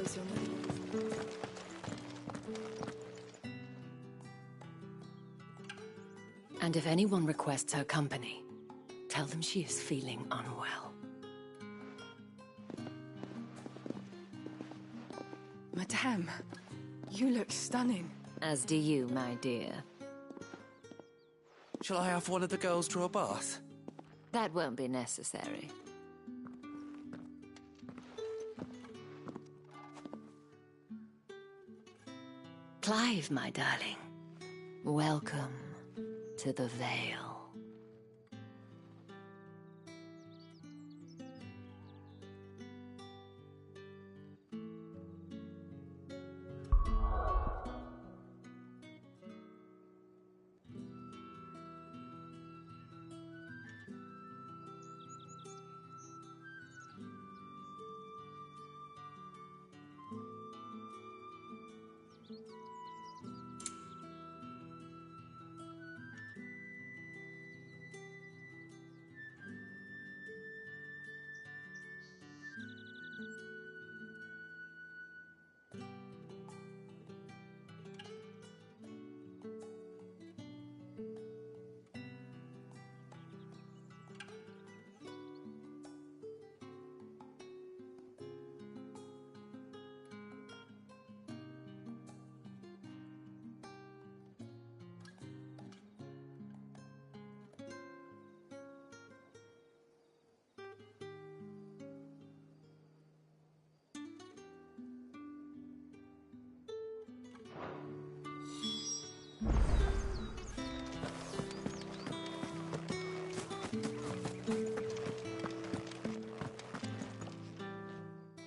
suppose you're not. And if anyone requests her company, tell them she is feeling unwell. Madame, you look stunning. As do you, my dear. Shall I have one of the girls draw a bath? That won't be necessary. Clive, my darling. Welcome to the Vale.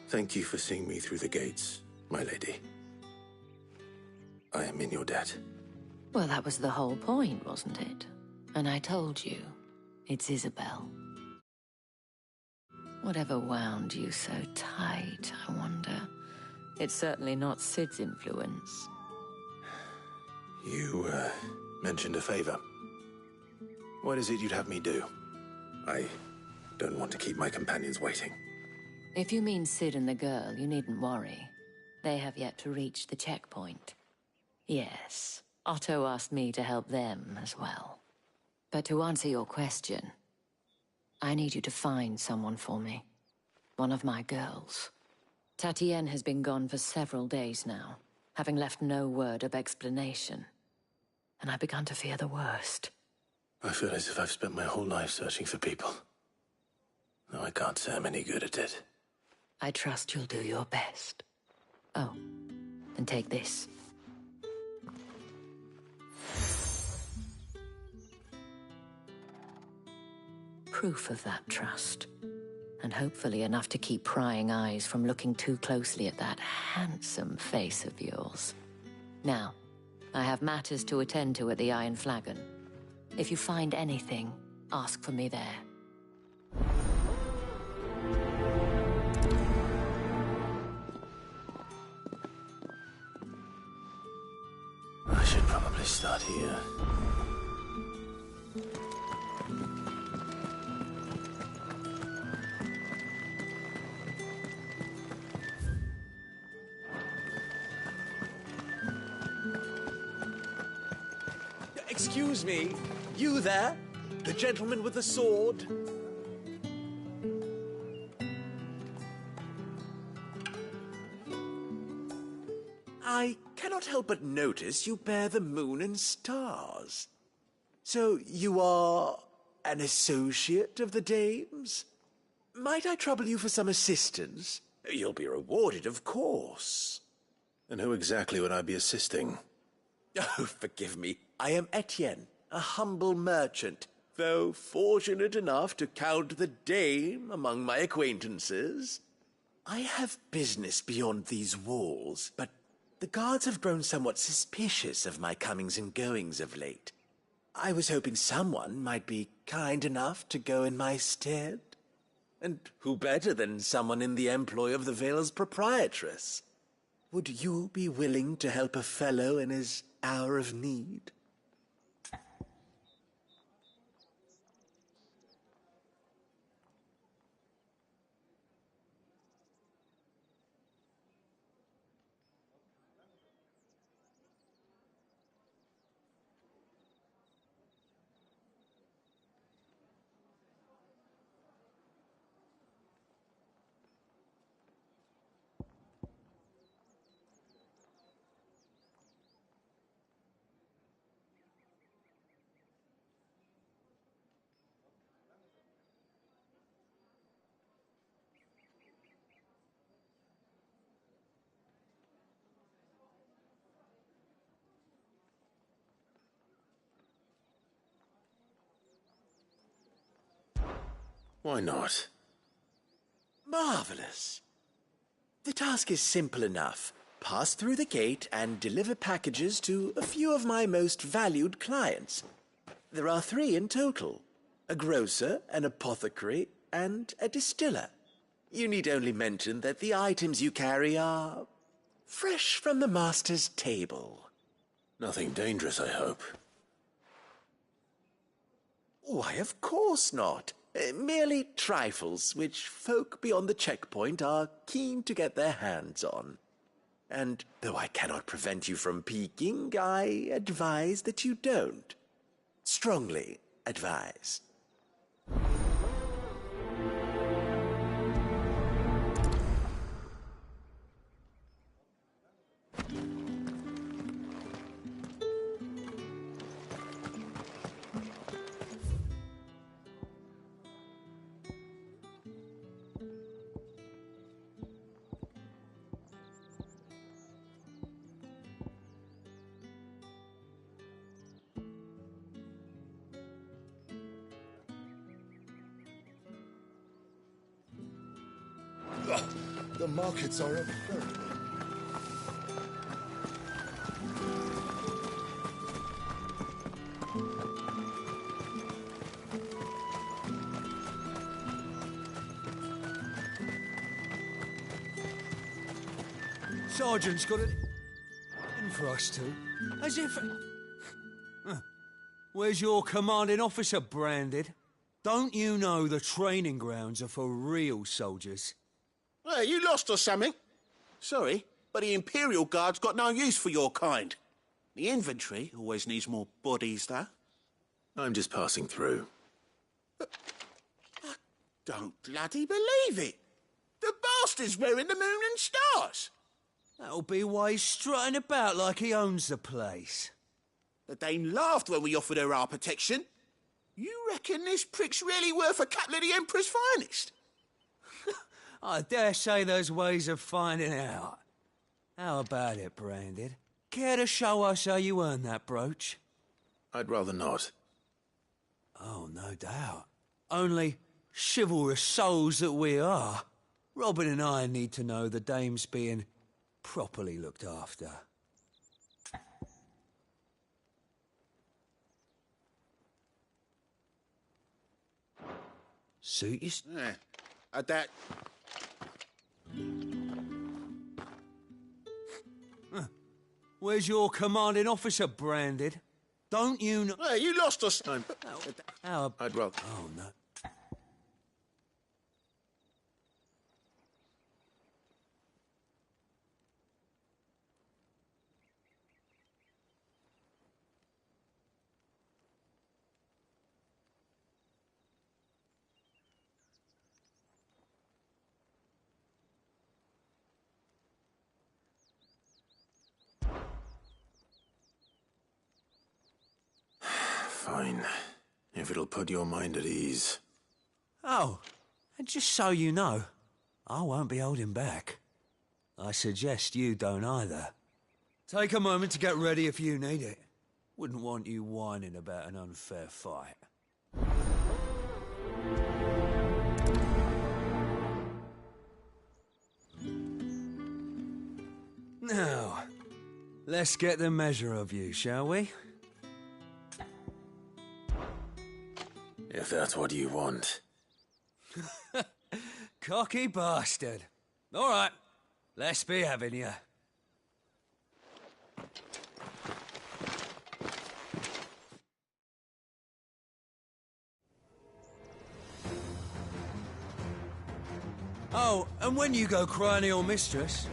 Thank you for seeing me through the gates, my lady. I am in your debt. Well, that was the whole point, wasn't it? And I told you, it's Isabel. Whatever wound you so tight, I wonder. It's certainly not Sid's influence. You, mentioned a favor. What is it you'd have me do? I don't want to keep my companions waiting. If you mean Sid and the girl, you needn't worry. They have yet to reach the checkpoint. Yes, Otto asked me to help them as well. But to answer your question, I need you to find someone for me. One of my girls. Tatienne has been gone for several days now, having left no word of explanation. And I've begun to fear the worst. I feel as if I've spent my whole life searching for people. Though I can't say I'm any good at it. I trust you'll do your best. Oh, and take this. Proof of that trust. And hopefully enough to keep prying eyes from looking too closely at that handsome face of yours. Now, I have matters to attend to at the Iron Flagon. If you find anything, ask for me there. I should probably start here. Excuse me, you there? The gentleman with the sword? I cannot help but notice you bear the moon and stars. So you are an associate of the dames? Might I trouble you for some assistance? You'll be rewarded, of course. And who exactly would I be assisting? Oh, forgive me. I am Etienne, a humble merchant, though fortunate enough to count the dame among my acquaintances. I have business beyond these walls, but the guards have grown somewhat suspicious of my comings and goings of late. I was hoping someone might be kind enough to go in my stead. And who better than someone in the employ of the Vale's proprietress? Would you be willing to help a fellow in his hour of need? Why not? Marvelous. The task is simple enough. Pass through the gate and deliver packages to a few of my most valued clients. There are 3 in total. A grocer, an apothecary, and a distiller. You need only mention that the items you carry are fresh from the master's table. Nothing dangerous, I hope. Why, of course not. Merely trifles which folk beyond the checkpoint are keen to get their hands on. And though I cannot prevent you from peeking, I advise that you don't. Strongly advise. The markets are a Sergeant's got it in for us two. As if... Where's your commanding officer branded? Don't you know the training grounds are for real soldiers? Hey, you lost or something? Sorry, but the Imperial Guard's got no use for your kind. The infantry always needs more bodies, though. I'm just passing through. I don't bloody believe it. The bastard's wearing the moon and stars. That'll be why he's strutting about like he owns the place. The Dane laughed when we offered her our protection. You reckon this prick's really worth a couple of the Emperor's finest? I dare say there's ways of finding out. How about it, Branded? Care to show us how you earned that brooch? I'd rather not. Oh, no doubt. Only, chivalrous souls that we are, Robin and I need to know the dame's being properly looked after. Suit you? Yeah, that... Where's your commanding officer branded? Don't you know... Hey, you lost us. How... I'd rather... Oh, no. Fine. If it'll put your mind at ease. Oh, and just so you know, I won't be holding back. I suggest you don't either. Take a moment to get ready if you need it. Wouldn't want you whining about an unfair fight. Now, let's get the measure of you, shall we? If that's what you want. Cocky bastard. All right, let's be having you. Oh, and when you go crying to your mistress,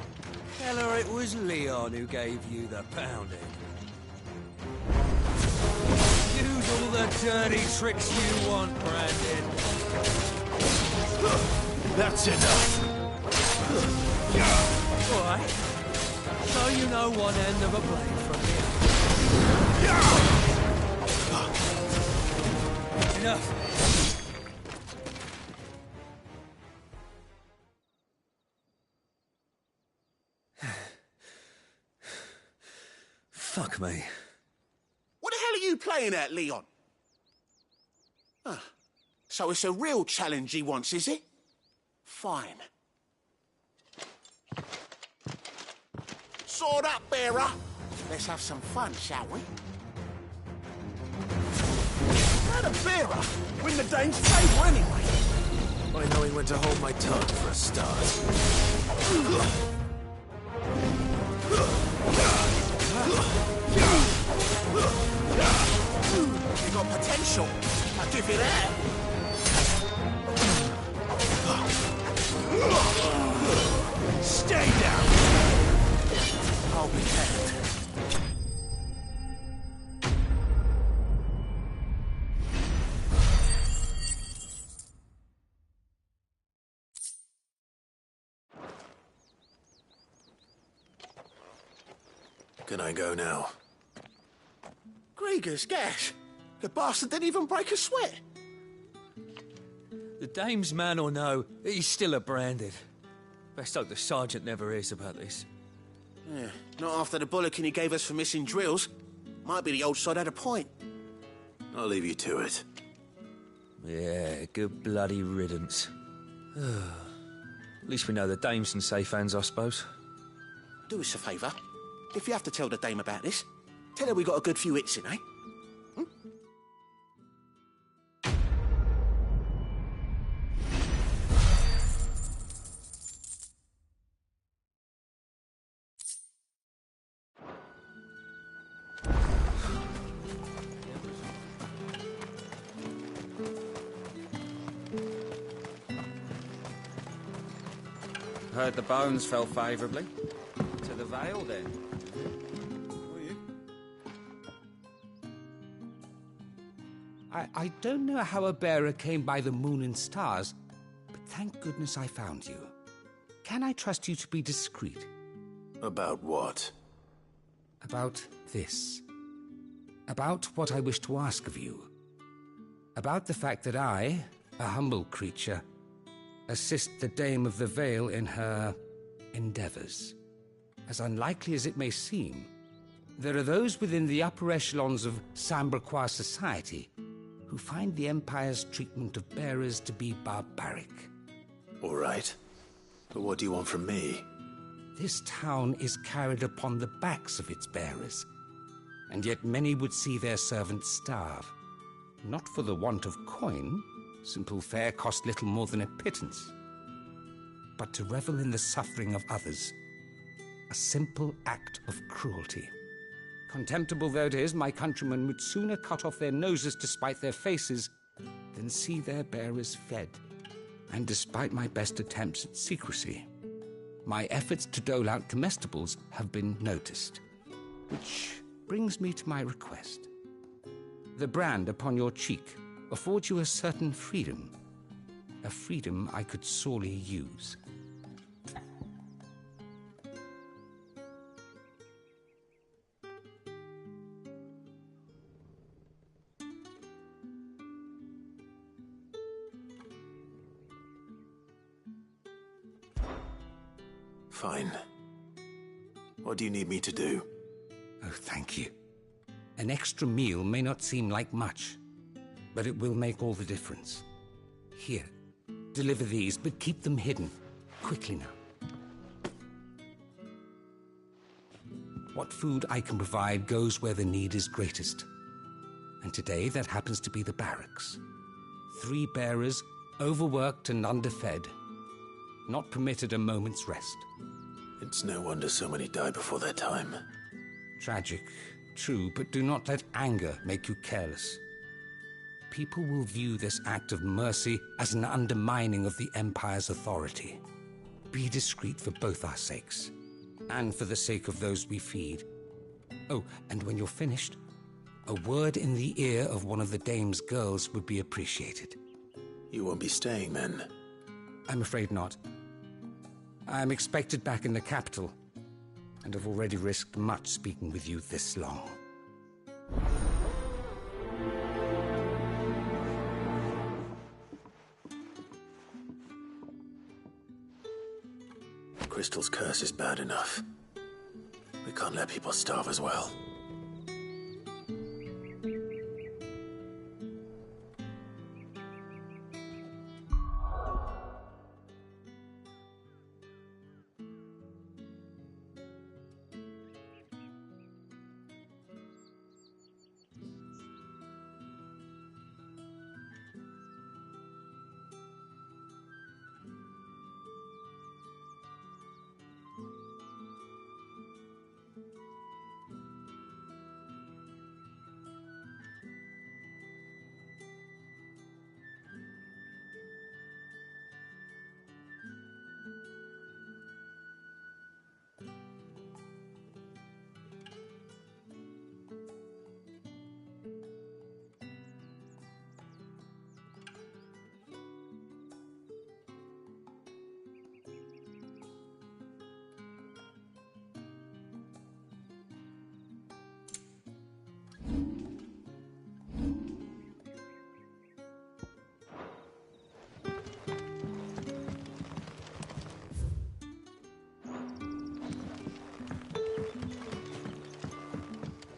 tell her it was Leon who gave you the pounding. Use all the dirty tricks you want, Brandon. That's enough. All right. So you know one end of a blade from here. Enough. Fuck me. What the hell are you playing at, Leon? So it's a real challenge he wants, is it? Fine. Sword up, bearer. Let's have some fun, shall we? How the bearer win the Dane's favour anyway? By knowing when to hold my tongue for a start. You got potential. I'll give you that. Stay down! I'll be hanged. Can I go now? Grieger's gas. The bastard didn't even break a sweat. The dame's man or no, he's still a branded. Best hope the sergeant never hears about this. Yeah, not after the bullocking he gave us for missing drills. Might be the old sod had a point. I'll leave you to it. Yeah, good bloody riddance. At least we know the dame's in safe hands, I suppose. Do us a favour. If you have to tell the dame about this, tell her we got a good few hits in, eh? Heard the bones fell favourably. To the Vale, then. I don't know how a bearer came by the moon and stars, but thank goodness I found you. Can I trust you to be discreet? About what? About this. About what I wish to ask of you. About the fact that I, a humble creature, assist the Dame of the Vale in her endeavours. As unlikely as it may seem, there are those within the upper echelons of Samberquois society who find the Empire's treatment of bearers to be barbaric. All right. But what do you want from me? This town is carried upon the backs of its bearers, and yet many would see their servants starve. Not for the want of coin, simple fare cost little more than a pittance, but to revel in the suffering of others, a simple act of cruelty. Contemptible though it is, my countrymen would sooner cut off their noses to spite their faces than see their bearers fed. And despite my best attempts at secrecy, my efforts to dole out comestibles have been noticed. Which brings me to my request. The brand upon your cheek affords you a certain freedom, a freedom I could sorely use. Fine. What do you need me to do? Oh, thank you. An extra meal may not seem like much, but it will make all the difference. Here, deliver these, but keep them hidden. Quickly now. What food I can provide goes where the need is greatest. And today, that happens to be the barracks. 3 bearers, overworked and underfed, not permitted a moment's rest. It's no wonder so many die before their time. Tragic, true, but do not let anger make you careless. People will view this act of mercy as an undermining of the Empire's authority. Be discreet for both our sakes, and for the sake of those we feed. Oh, and when you're finished, a word in the ear of one of the Dame's girls would be appreciated. You won't be staying then? I'm afraid not. I'm expected back in the capital, and have already risked much speaking with you this long. Crystal's curse is bad enough. We can't let people starve as well.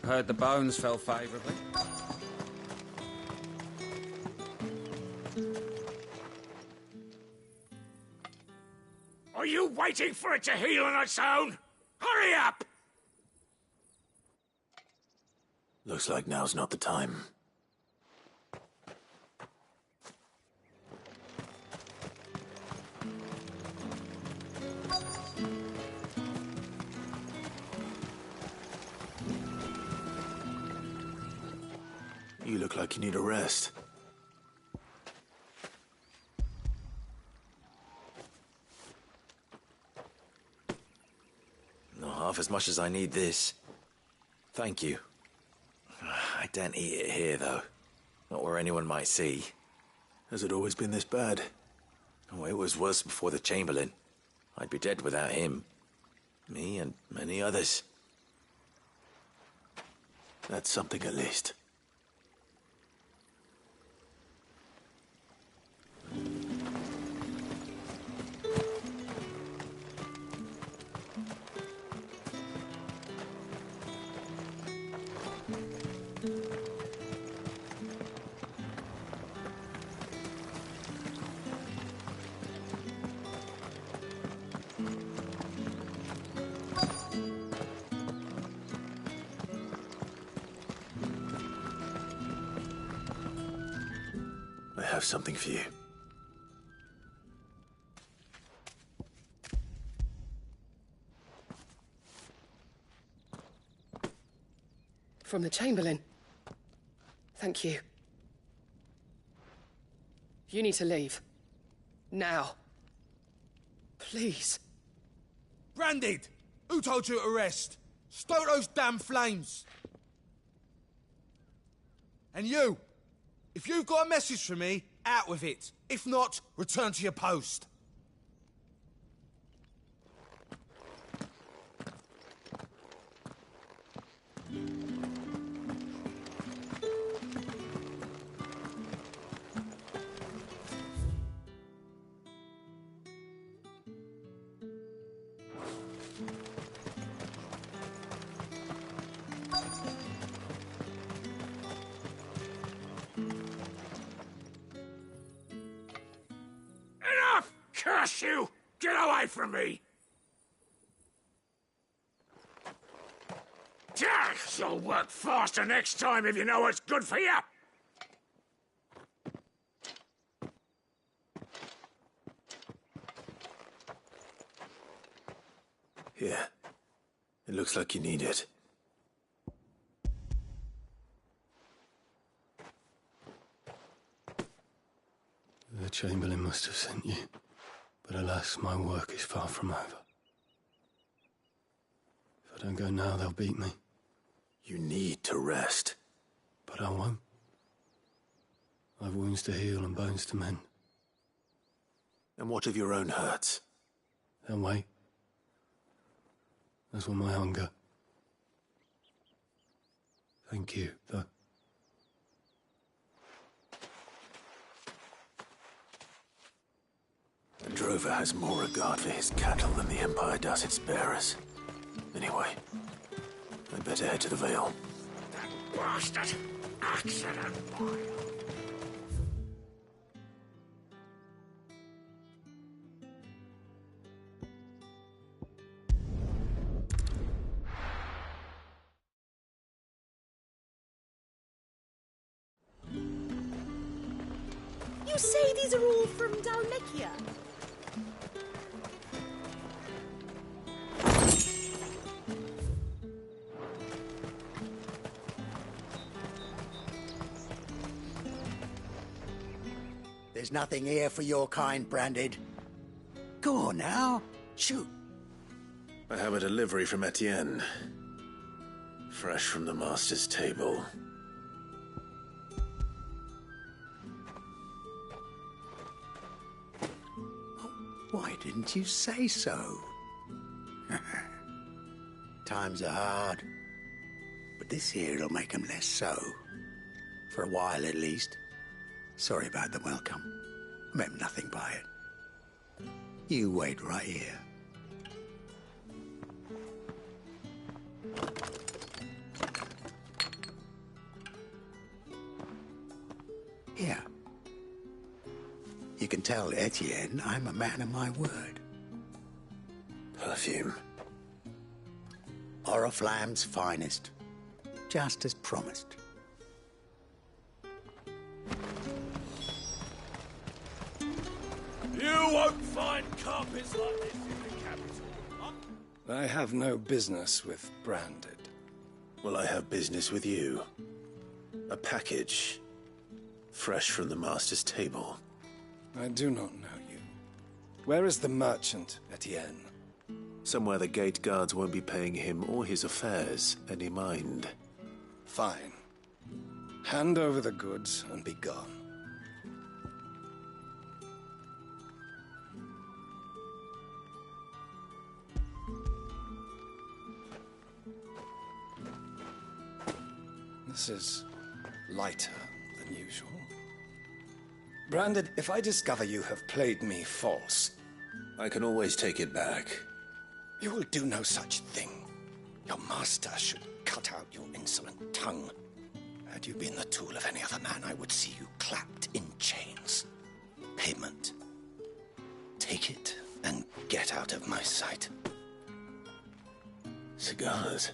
Heard the bones fell favourably. Are you waiting for it to heal on its own? Hurry up! Looks like now's not the time. You look like you need a rest. Not half as much as I need this. Thank you. I daren't eat it here, though. Not where anyone might see. Has it always been this bad? Oh, it was worse before the Chamberlain. I'd be dead without him. Me and many others. That's something at least. I have something for you. From the Chamberlain. Thank you. You need to leave. Now. Please. Branded! Who told you to rest? Stoke those damn flames! And you! If you've got a message for me, out with it. If not, return to your post. Curse you! Get away from me! You'll work faster next time if you know what's good for you! Here. It looks like you need it. The Chamberlain must have sent you. But alas, my work is far from over. If I don't go now, they'll beat me. You need to rest. But I won't. I've wounds to heal and bones to mend. And what of your own hurts? They'll wait. As will my hunger. Thank you, though. The drover has more regard for his cattle than the Empire does its bearers. Anyway, I'd better head to the Vale. That bastard! Accident! You say these are all from Dalmekia? There's nothing here for your kind, Branded. Go on now, shoot. I have a delivery from Etienne. Fresh from the Master's table. Why didn't you say so? Times are hard. But this here'll make 'em less so. For a while, at least. Sorry about the welcome. Meant nothing by it. You wait right here. Here. You can tell Etienne I'm a man of my word. Perfume. Oriflamme's finest. Just as promised. You won't find carpets like this in the capital. I have no business with Branded. Well, I have business with you. A package. Fresh from the master's table. I do not know you. Where is the merchant, Etienne? Somewhere the gate guards won't be paying him or his affairs any mind. Fine. Hand over the goods and be gone. This is lighter than usual. Branded, if I discover you have played me false... I can always take it back. You will do no such thing. Your master should cut out your insolent tongue. Had you been the tool of any other man, I would see you clapped in chains. Payment. Take it and get out of my sight. Cigars.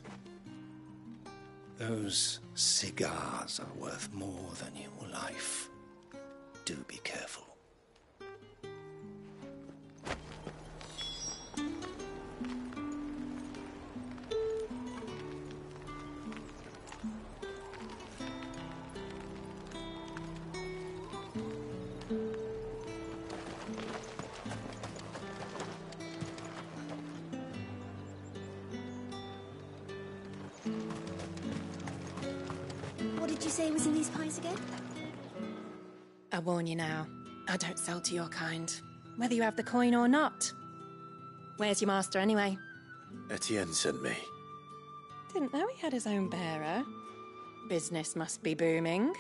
Those cigars are worth more than your life. Do be careful. What did you say was in these pies again? I warn you now, I don't sell to your kind, whether you have the coin or not. Where's your master, anyway? Etienne sent me. Didn't know he had his own bearer. Business must be booming.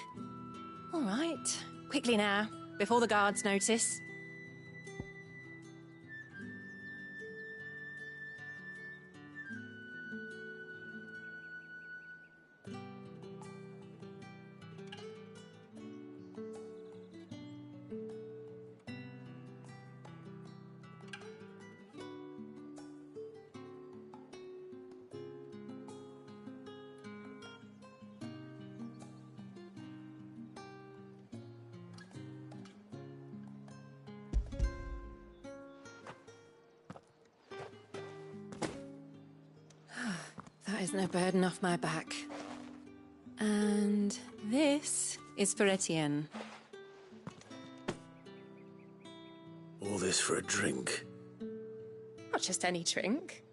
All right, quickly now, before the guards notice. That isn't a burden off my back. And this is for Etienne. All this for a drink. Not just any drink.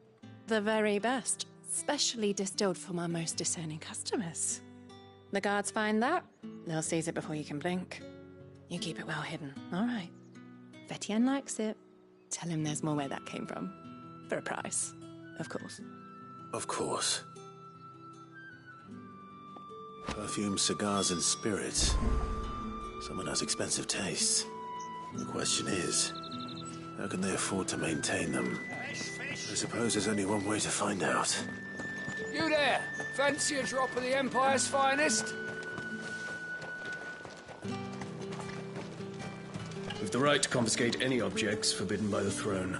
The very best, specially distilled for my most discerning customers. The guards find that, they'll seize it before you can blink. You keep it well hidden, all right? If Etienne likes it, tell him there's more where that came from. For a price, of course. Of course. Perfume, cigars, and spirits. Someone has expensive tastes. The question is, how can they afford to maintain them? I suppose there's only one way to find out. You there! Fancy a drop of the Empire's finest? We've the right to confiscate any objects forbidden by the throne.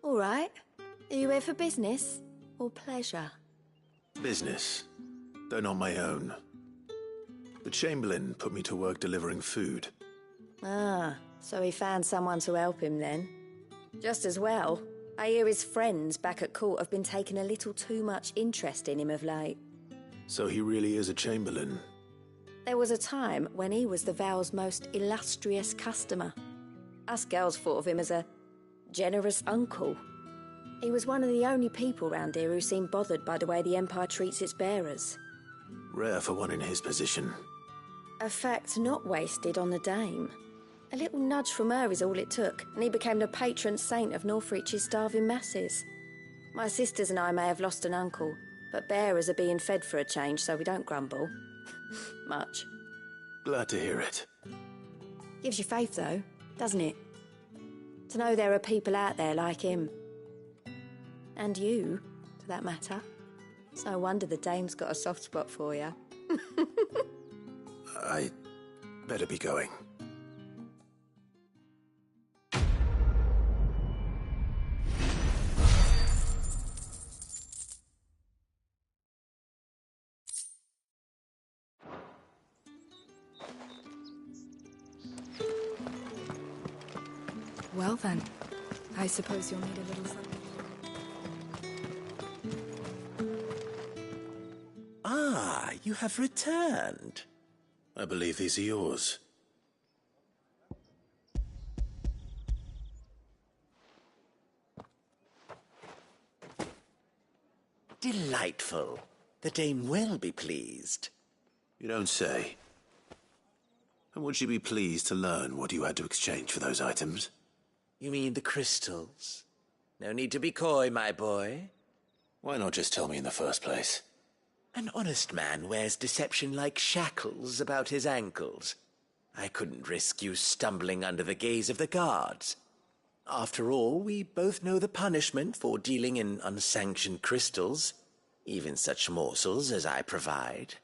All right. Are you here for business or pleasure? Business, though not my own. The Chamberlain put me to work delivering food. Ah, so he found someone to help him then. Just as well. I hear his friends back at court have been taking a little too much interest in him of late. So he really is a Chamberlain. There was a time when he was the Val's most illustrious customer. Us girls thought of him as a generous uncle. He was one of the only people round here who seemed bothered by the way the Empire treats its bearers. Rare for one in his position. A fact not wasted on the dame. A little nudge from her is all it took, and he became the patron saint of Northreach's starving masses. My sisters and I may have lost an uncle, But bearers are being fed for a change, so we don't grumble. Much. Glad to hear it. Gives you faith, though, doesn't it? To know there are people out there like him. And you, for that matter. It's no wonder the dame's got a soft spot for you. I better be going. Well then, I suppose you'll need a little something. Ah, you have returned. I believe these are yours. Delightful. The dame will be pleased. You don't say. And would she be pleased to learn what you had to exchange for those items? You mean the crystals? No need to be coy, my boy. Why not just tell me in the first place? An honest man wears deception like shackles about his ankles. I couldn't risk you stumbling under the gaze of the guards. After all, we both know the punishment for dealing in unsanctioned crystals, even such morsels as I provide.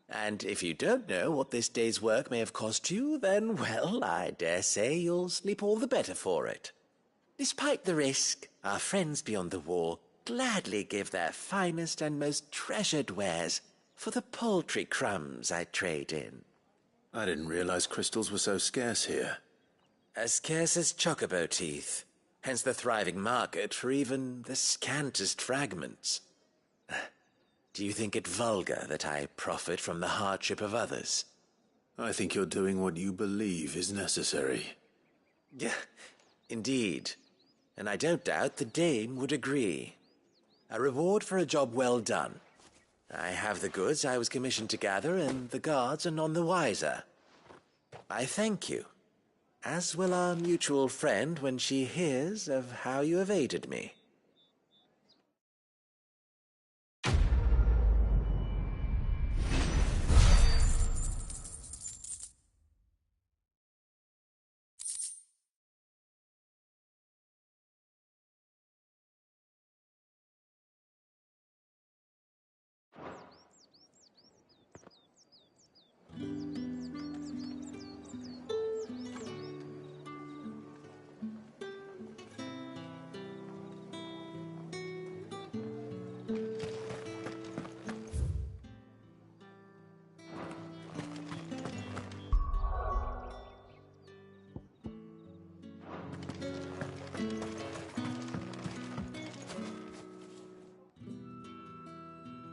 And if you don't know what this day's work may have cost you, then, well, I dare say you'll sleep all the better for it. Despite the risk, our friends beyond the wall gladly give their finest and most treasured wares for the paltry crumbs I trade in. I didn't realize crystals were so scarce here. As scarce as chocobo teeth, hence the thriving market for even the scantest fragments. Do you think it vulgar that I profit from the hardship of others? I think you're doing what you believe is necessary. Yeah, indeed. And I don't doubt the dame would agree. A reward for a job well done. I have the goods I was commissioned to gather, and the guards are none the wiser. I thank you, as will our mutual friend when she hears of how you have aided me.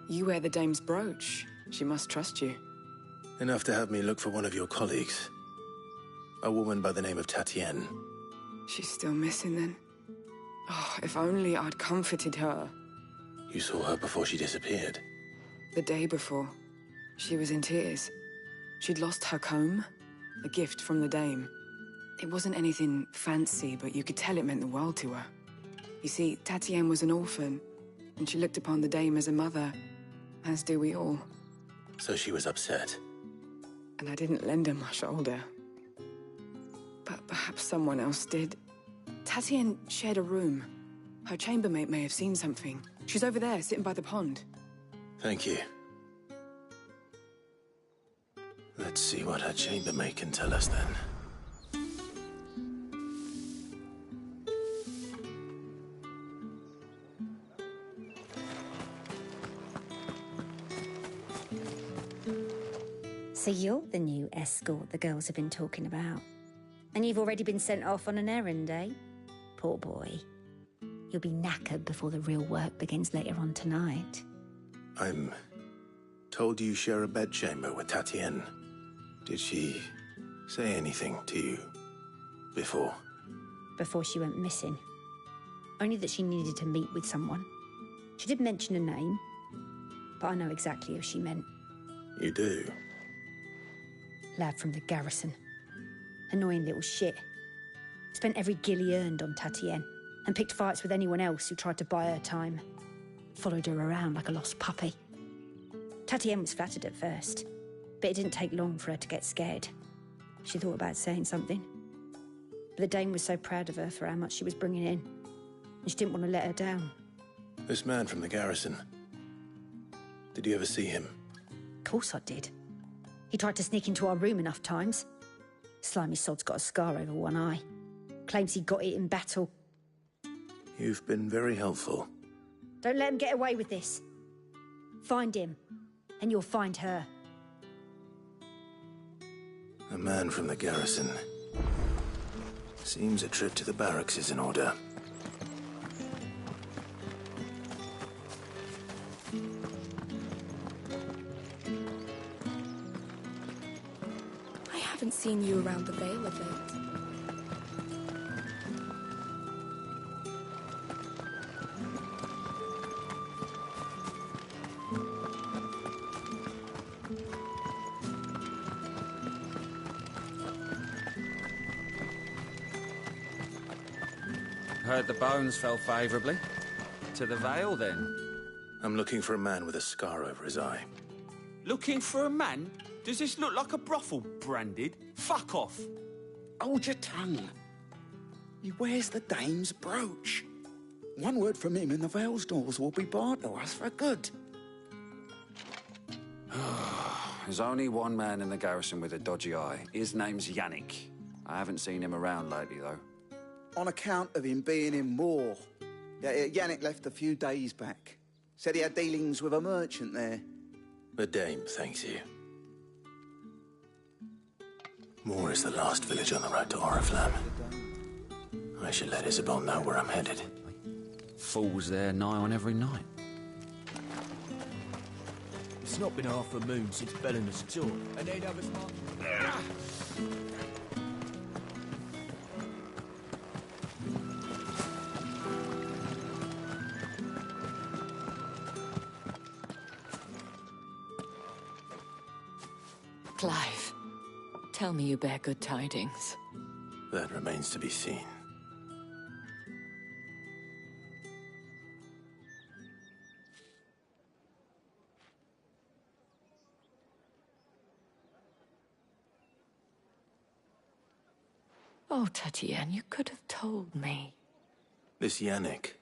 You wear the dame's brooch. She must trust you. Enough to have me look for one of your colleagues. A woman by the name of Tatienne. She's still missing then. Oh, if only I'd comforted her. You saw her before she disappeared? The day before. She was in tears. She'd lost her comb, a gift from the dame. It wasn't anything fancy, but you could tell it meant the world to her. You see, Tatienne was an orphan, and she looked upon the dame as a mother, as do we all. So she was upset. And I didn't lend her my shoulder. But perhaps someone else did. Tatienne shared a room. Her chambermaid may have seen something. She's over there, sitting by the pond. Thank you. Let's see what her chambermaid can tell us then. So you're the new escort the girls have been talking about. And you've already been sent off on an errand, eh? Poor boy. You'll be knackered before the real work begins later on tonight. I'm told you share a bedchamber with Tatienne. Did she say anything to you before? Before she went missing. Only that she needed to meet with someone. She did mention a name, but I know exactly who she meant. You do? Lad from the garrison. Annoying little shit. Spent every guil he earned on Tatienne, and picked fights with anyone else who tried to buy her time. Followed her around like a lost puppy. Tatienne was flattered at first, but it didn't take long for her to get scared. She thought about saying something, but the Dame was so proud of her for how much she was bringing in, and she didn't want to let her down. This man from the garrison. Did you ever see him? Of course I did. He tried to sneak into our room enough times. Slimy sod's got a scar over one eye. Claims he got it in battle. You've been very helpful. Don't let him get away with this. Find him, and you'll find her. A man from the garrison. Seems a trip to the barracks is in order. I haven't seen you around the Vale of late. Heard the bones fell favourably. To the Vale, then? I'm looking for a man with a scar over his eye. Looking for a man? Does this look like a brothel, Branded? Fuck off! Hold your tongue. He wears the Dame's brooch. One word from him and the Vale's doors will be barred to us for good. There's only one man in the garrison with a dodgy eye. His name's Yannick. I haven't seen him around lately, though. On account of him being in Moor. Yeah, Yannick left a few days back. Said he had dealings with a merchant there. The Dame thanks you. Moor is the last village on the road to Oriflamme. I should let Isabel know where I'm headed. Falls there nigh on every night. It's not been half a moon since Bellinus tour, and they'd have us marked. Clive, tell me you bear good tidings. That remains to be seen. Oh, Tatienne, you could have told me. This Yannick.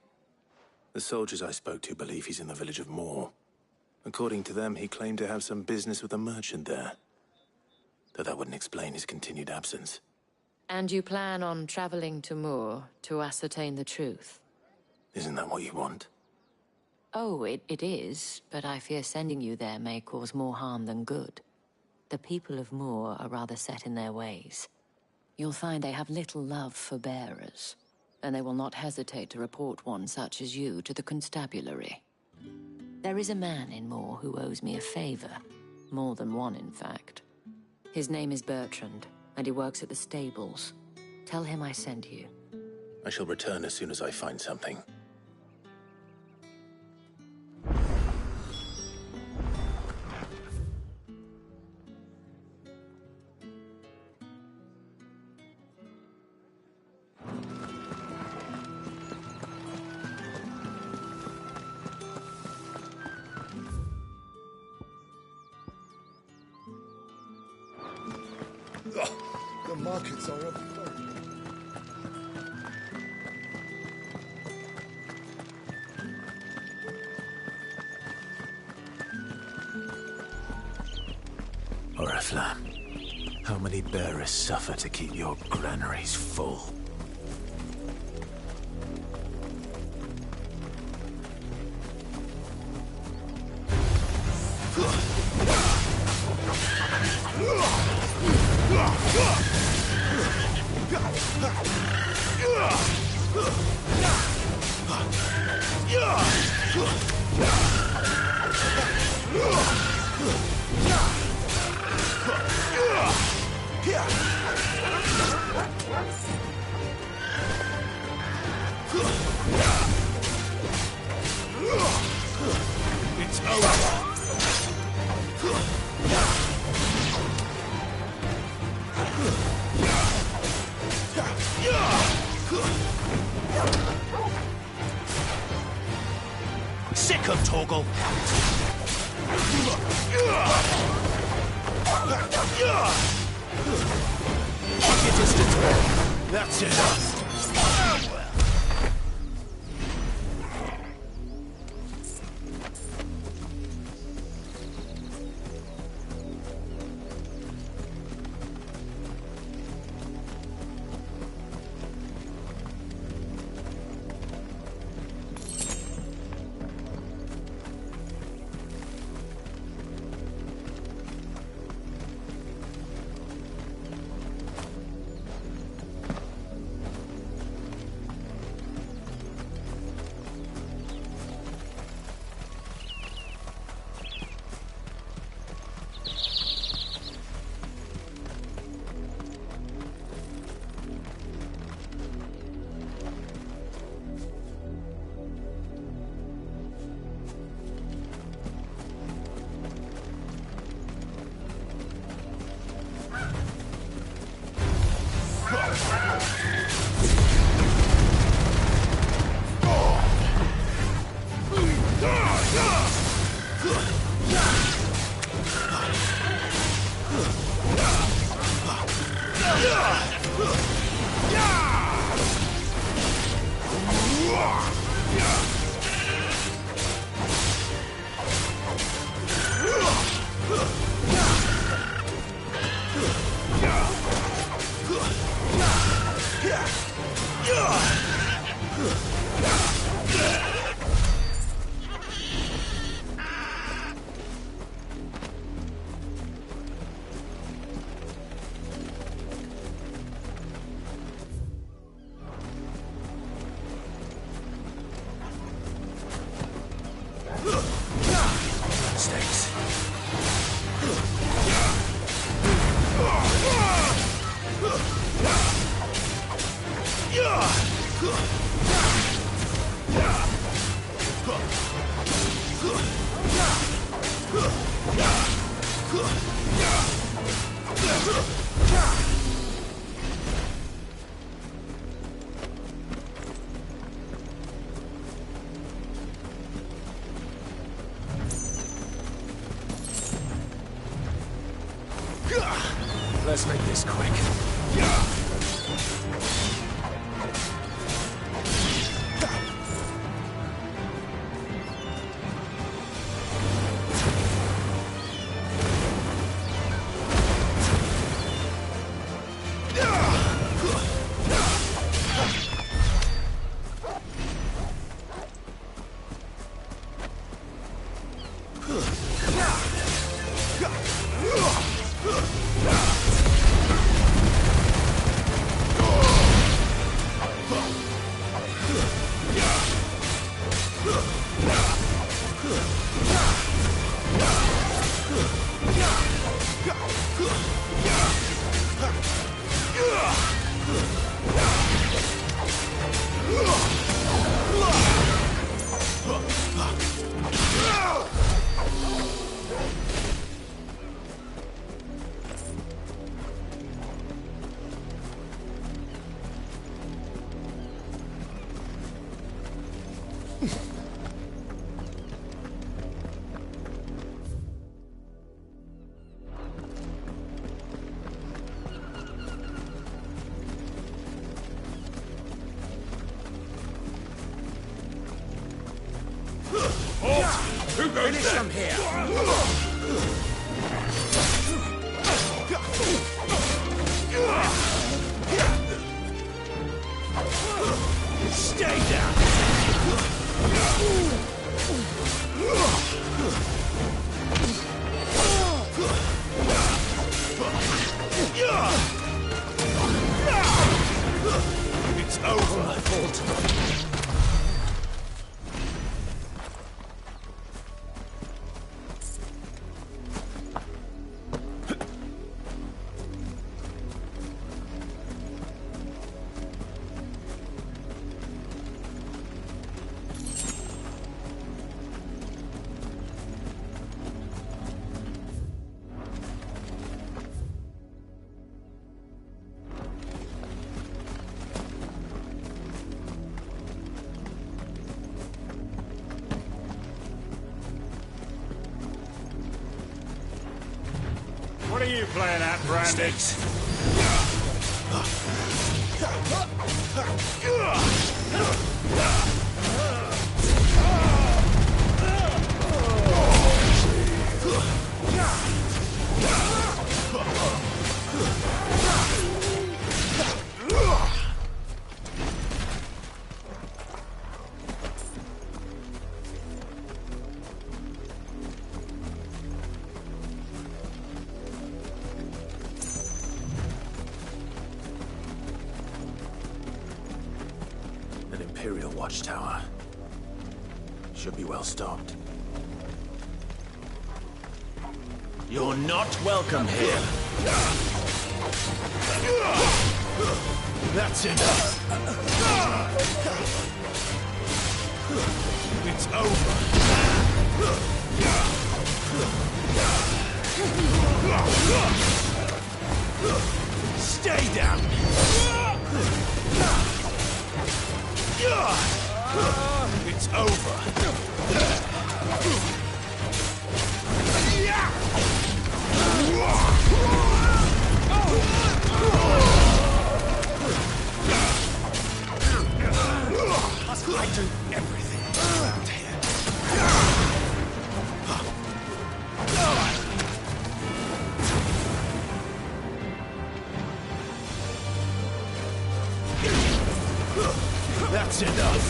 The soldiers I spoke to believe he's in the village of Moor. According to them, he claimed to have some business with a merchant there. Though that wouldn't explain his continued absence. And you plan on traveling to Moor to ascertain the truth? Isn't that what you want? Oh, it is, but I fear sending you there may cause more harm than good. The people of Moor are rather set in their ways. You'll find they have little love for bearers, and they will not hesitate to report one such as you to the constabulary. There is a man in Moor who owes me a favor. More than one, in fact. His name is Bertrand, and he works at the stables. Tell him I sent you. I shall return as soon as I find something. The markets are up. Oriflamme, how many bearers suffer to keep your granaries full? It's over. Sick Torgal. Keep your distance, man. That's enough. Let's make this quick. Finish them here. Stay down. It's over. My fault. What are you playing at, Brandy? An Imperial watchtower. Should be well stocked. You're not welcome here. That's enough. It's over. Stay down. It's over. I do everything around here. That's enough.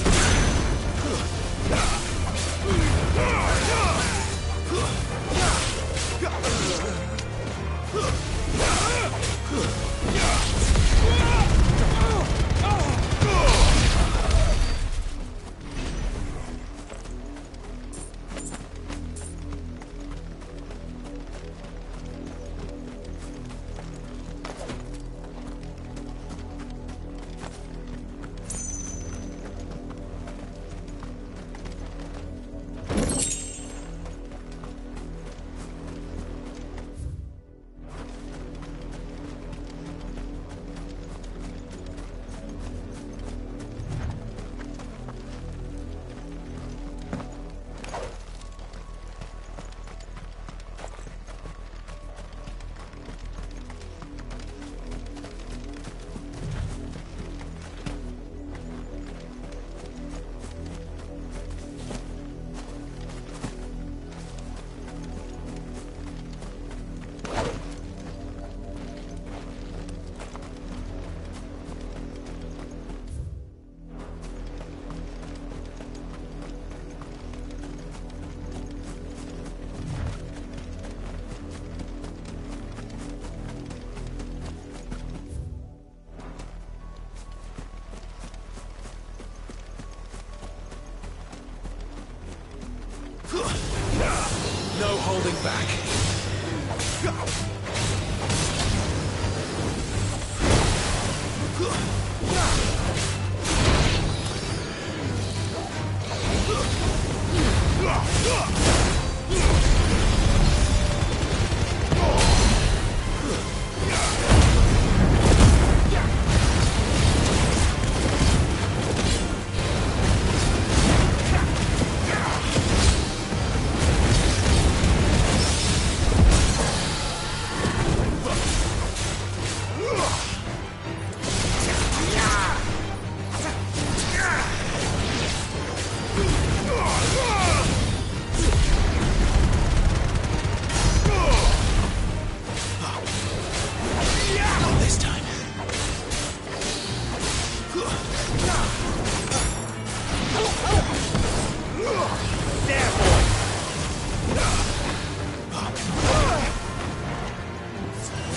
No holding back.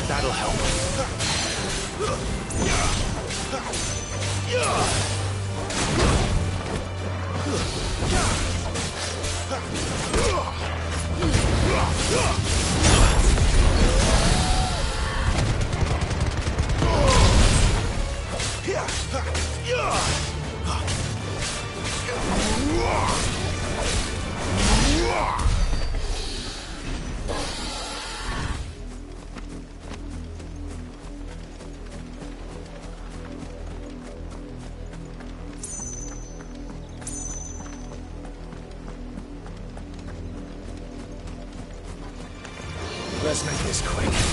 That'll help. quick.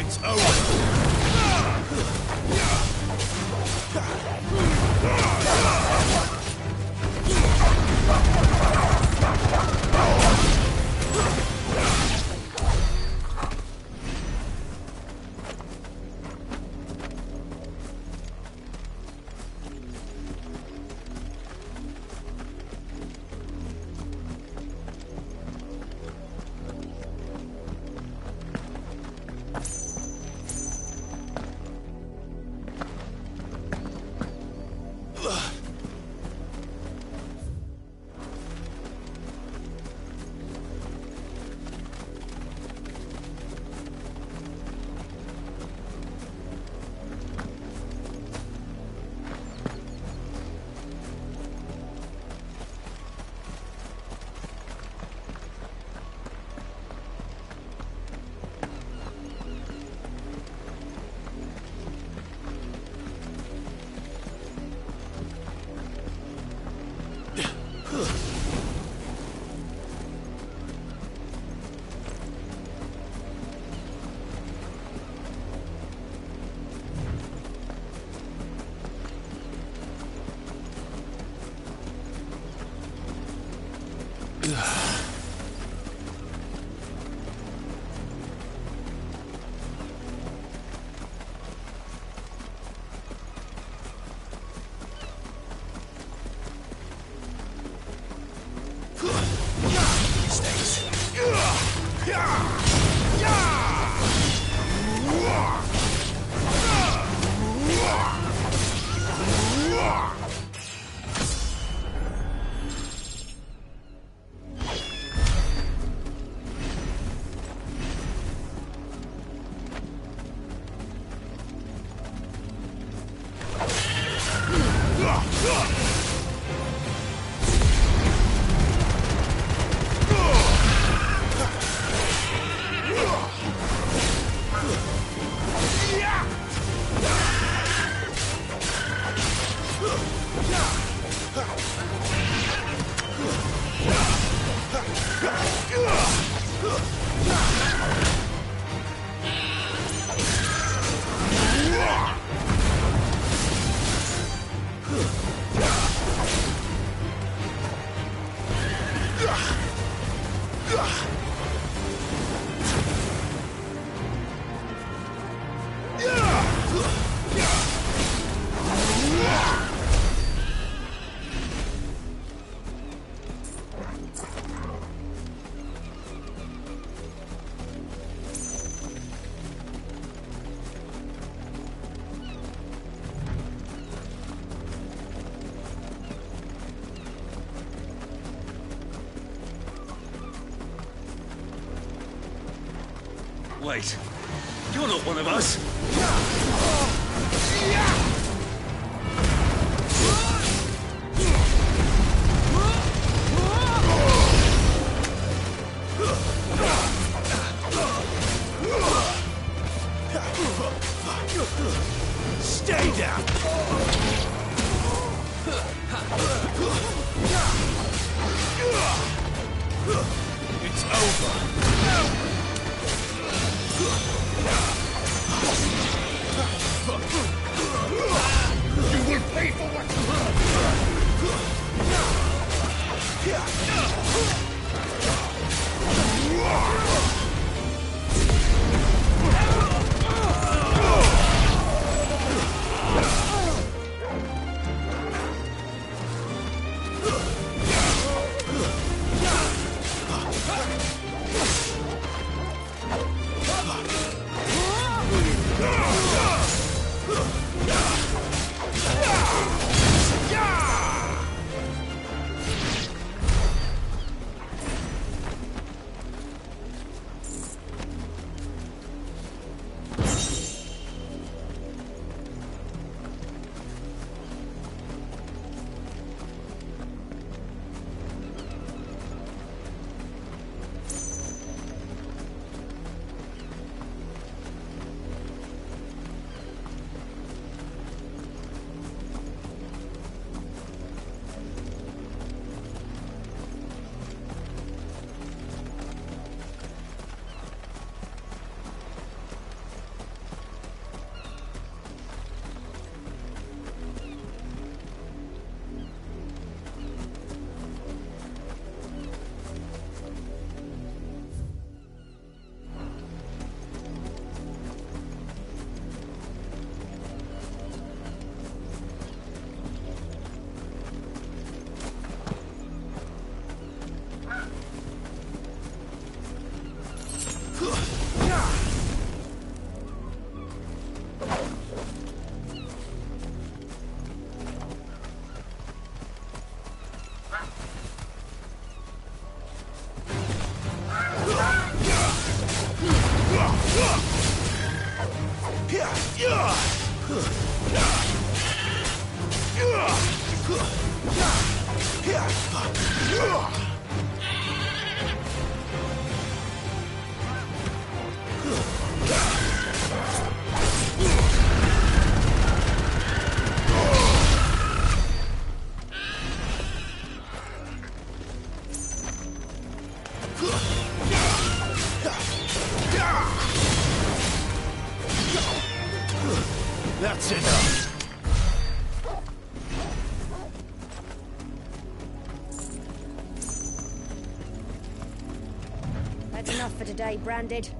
It's over. Wait. You're not one of us. Stay down! It's over. You will pay for what? That's enough. That's enough for today, Branded.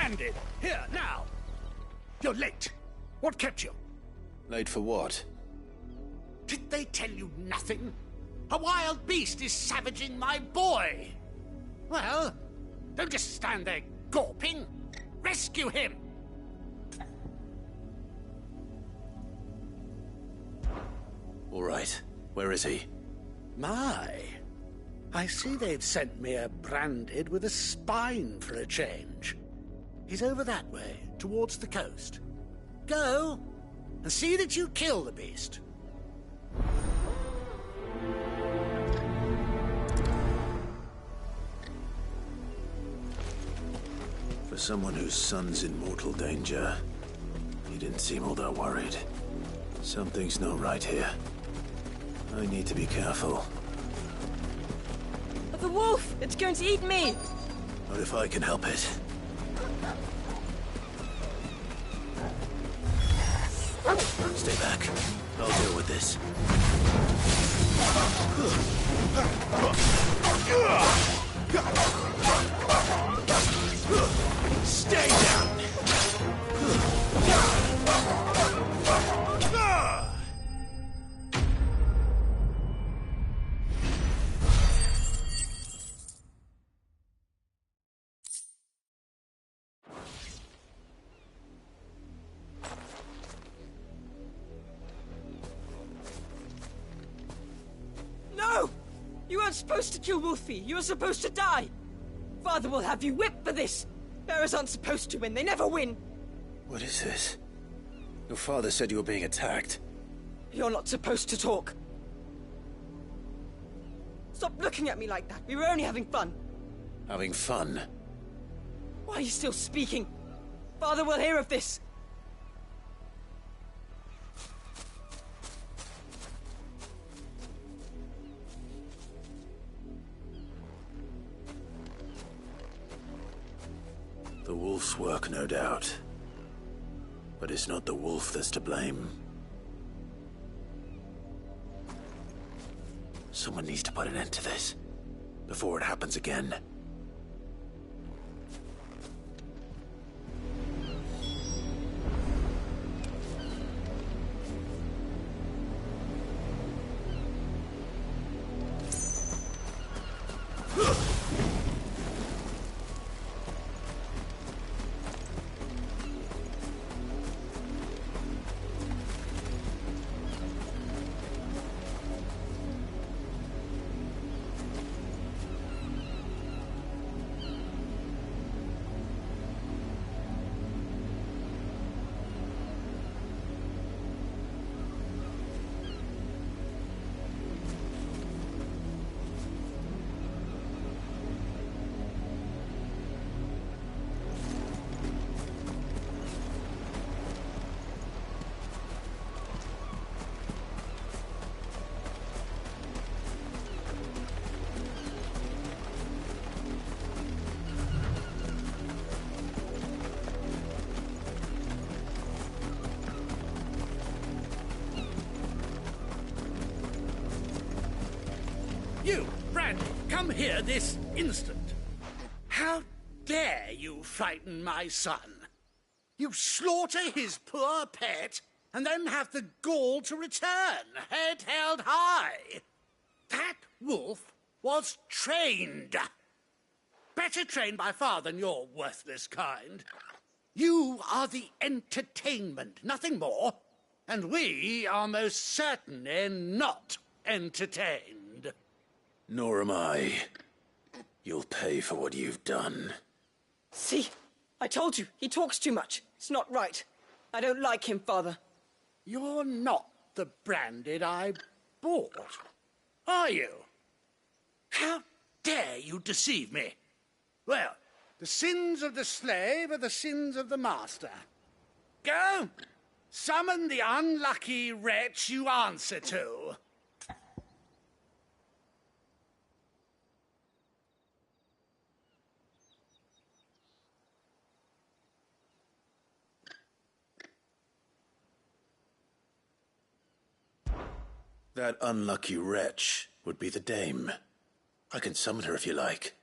branded. Here, now. You're late. What kept you? Late for what? Did they tell you nothing? A wild beast is savaging my boy. Well, don't just stand there gawping. Rescue him. All right. Where is he? My. I see they've sent me a branded with a spine for a change. He's over that way, towards the coast. Go, and see that you kill the beast. For someone whose son's in mortal danger, he didn't seem all that worried. Something's not right here. I need to be careful. The wolf! It's going to eat me! What if I can help it? Stay back. I'll deal with this. Stay down! No! You weren't supposed to kill Wolfie. You were supposed to die. Father will have you whipped for this. Bearers aren't supposed to win. They never win. What is this? Your father said you were being attacked. You're not supposed to talk. Stop looking at me like that. We were only having fun. Having fun? Why are you still speaking? Father will hear of this. The wolf's work, no doubt. But it's not the wolf that's to blame. Someone needs to put an end to this, before it happens again. You, Brandy, come here this instant. How dare you frighten my son? You slaughter his poor pet, and then have the gall to return, head held high. That wolf was trained. Better trained by far than your worthless kind. You are the entertainment, nothing more. And we are most certainly not entertained. Nor am I. You'll pay for what you've done. See? I told you, he talks too much. It's not right. I don't like him, Father. You're not the branded I bought, are you? How dare you deceive me? Well, the sins of the slave are the sins of the master. Go, summon the unlucky wretch you answer to. That unlucky wretch would be the dame. I can summon her if you like.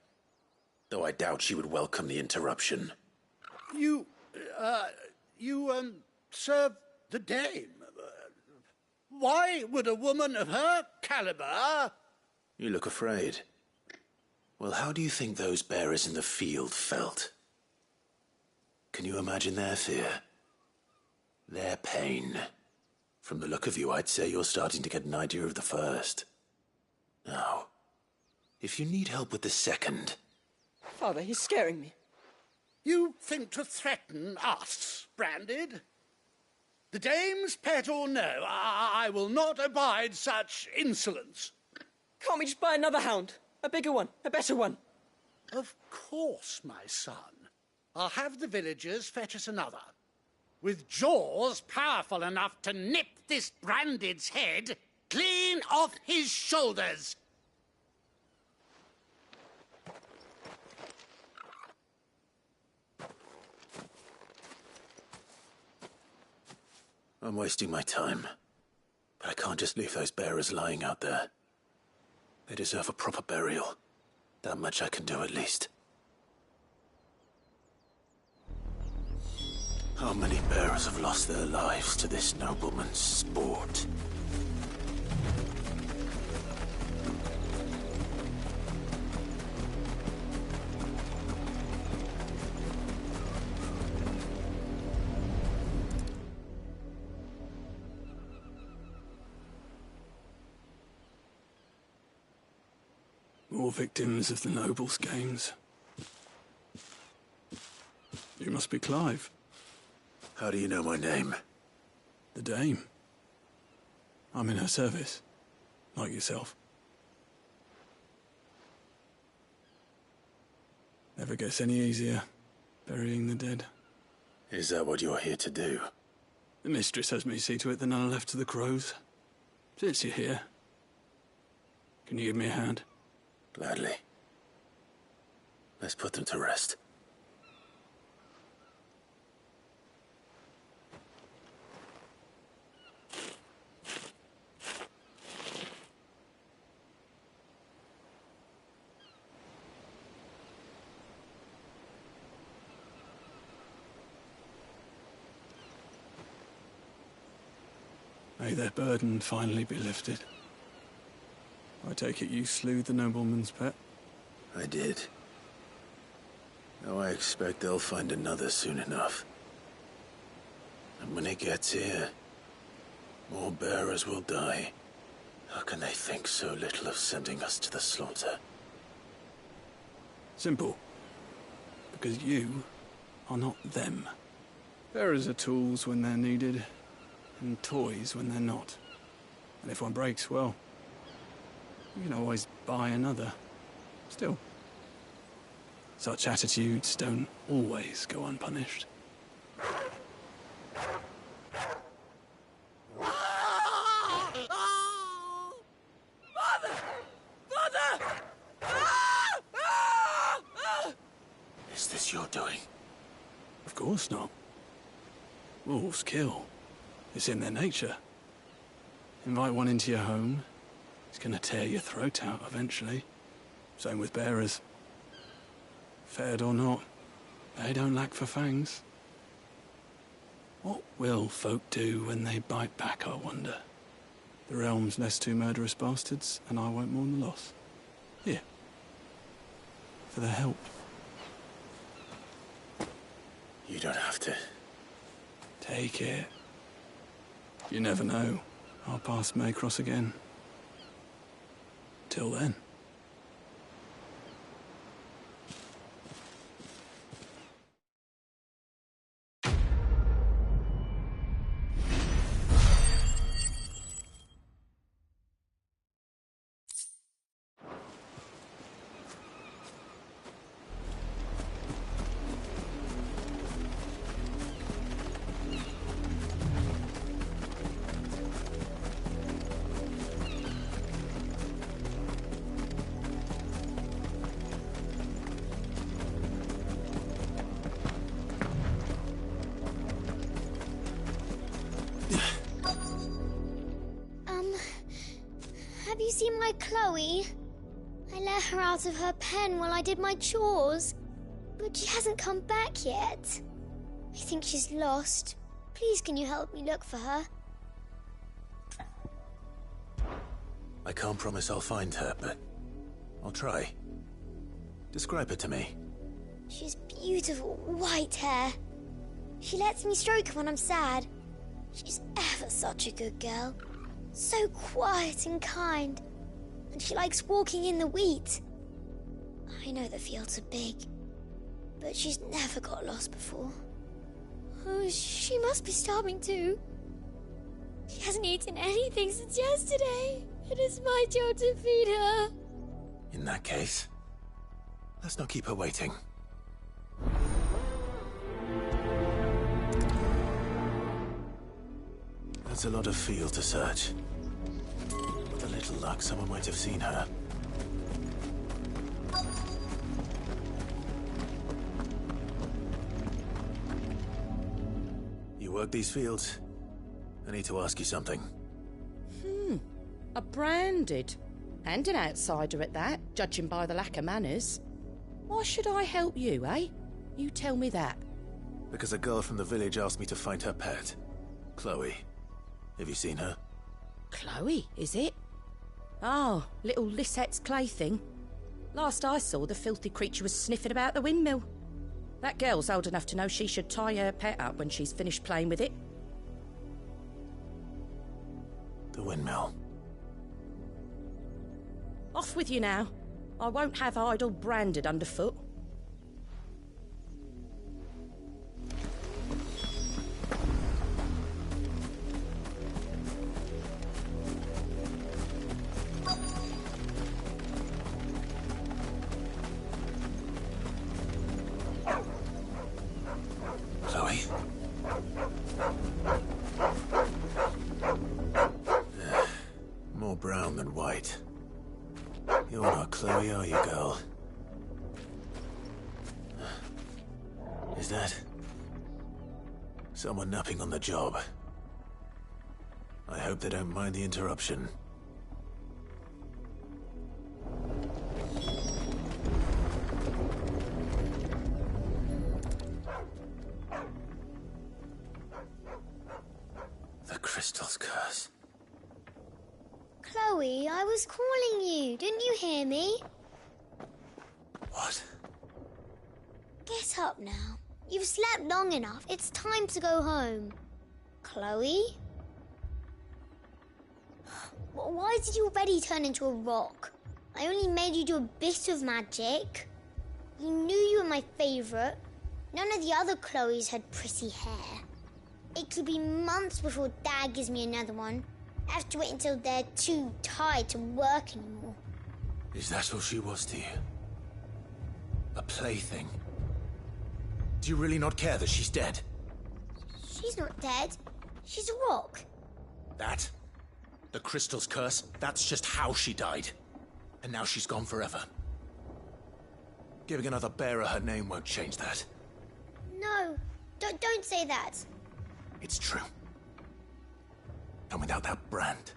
Though I doubt she would welcome the interruption. You serve the dame. Why would a woman of her caliber... You look afraid. Well, how do you think those bearers in the field felt? Can you imagine their fear? Their pain? From the look of you, I'd say you're starting to get an idea of the first. Now, if you need help with the second... Father, he's scaring me. You think to threaten us, Branded? The dame's pet or no, I will not abide such insolence. Can't we just buy another hound? A bigger one, a better one. Of course, my son. I'll have the villagers fetch us another. With jaws powerful enough to nip this Branded's head clean off his shoulders. I'm wasting my time. But I can't just leave those bearers lying out there. They deserve a proper burial. That much I can do at least. How many bearers have lost their lives to this nobleman's sport? More victims of the nobles' games. You must be Clive. How do you know my name? The Dame. I'm in her service, like yourself. Never gets any easier, burying the dead. Is that what you're here to do? The mistress has me see to it that none are left to the crows. Since you're here, can you give me a hand? Gladly. Let's put them to rest. May their burden finally be lifted. I take it you slew the nobleman's pet? I did. Now I expect they'll find another soon enough. And when it gets here, more bearers will die. How can they think so little of sending us to the slaughter? Simple. Because you are not them. Bearers are tools when they're needed, and toys when they're not. And if one breaks, well, you can always buy another. Still, such attitudes don't always go unpunished. Is this your doing? Of course not. Wolves kill. It's in their nature. Invite one into your home, it's gonna tear your throat out eventually. Same with bearers. Fed or not, they don't lack for fangs. What will folk do when they bite back, I wonder? The realm's less two murderous bastards, and I won't mourn the loss. Here. For their help. You don't have to. Take it. You never know. Our paths may cross again. Till then. Have you seen my Chloe? I let her out of her pen while I did my chores, but she hasn't come back yet. I think she's lost. Please, can you help me look for her? I can't promise I'll find her, but I'll try. Describe her to me. She's beautiful white hair. She lets me stroke her when I'm sad. She's ever such a good girl. So quiet and kind. And she likes walking in the wheat. I know the fields are big, but she's never got lost before. Oh, she must be starving too. She hasn't eaten anything since yesterday. It is my job to feed her. In that case, let's not keep her waiting. That's a lot of field to search. With a little luck, someone might have seen her. You work these fields? I need to ask you something. A branded. And an outsider at that, judging by the lack of manners. Why should I help you, eh? You tell me that. Because a girl from the village asked me to find her pet, Chloe. Have you seen her? Chloe, is it? Oh, little Lisette's plaything. Last I saw, the filthy creature was sniffing about the windmill. That girl's old enough to know she should tie her pet up when she's finished playing with it. The windmill. Off with you now. I won't have idle branded underfoot. Chloe? More brown than white. You're not Chloe, are you, girl? Is that someone napping on the job? I hope they don't mind the interruption. The crystal's curse. Chloe, I was calling you. Didn't you hear me? What? Get up now. You've slept long enough. It's time to go home. Chloe? Why did you already turn into a rock? I only made you do a bit of magic. You knew you were my favourite. None of the other Chloes had pretty hair. It could be months before Dad gives me another one. I have to wait until they're too tired to work anymore. Is that all she was to you? A plaything? Do you really not care that she's dead? She's not dead. She's a rock. That? The crystal's curse? That's just how she died. And now she's gone forever. Giving another bearer her name won't change that. No, don't say that. It's true. And without that brand,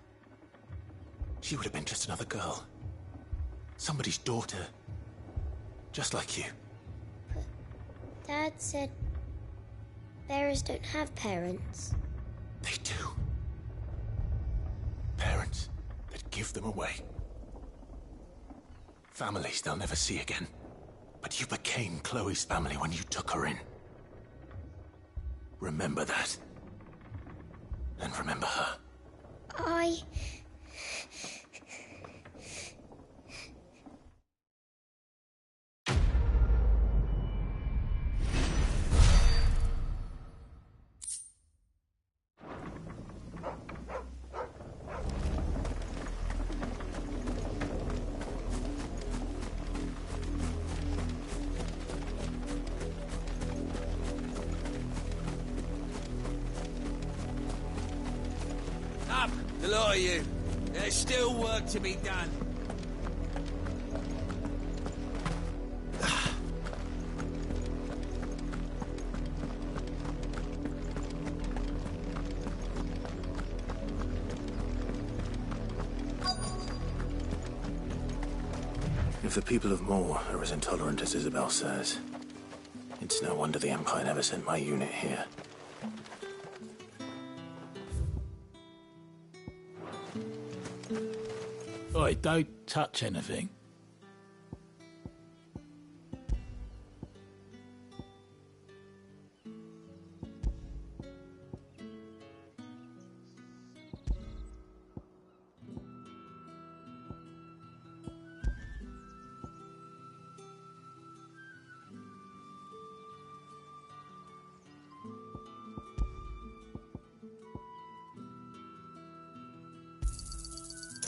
she would have been just another girl. Somebody's daughter. Just like you. But Dad said bearers don't have parents. They do. Parents that give them away. Families they'll never see again. But you became Chloe's family when you took her in. Remember that. And remember her. Up, the lot of you. There's still work to be done. If the people of Moor are as intolerant as Isabel says, It's no wonder the Empire never sent my unit here. Oi, don't touch anything.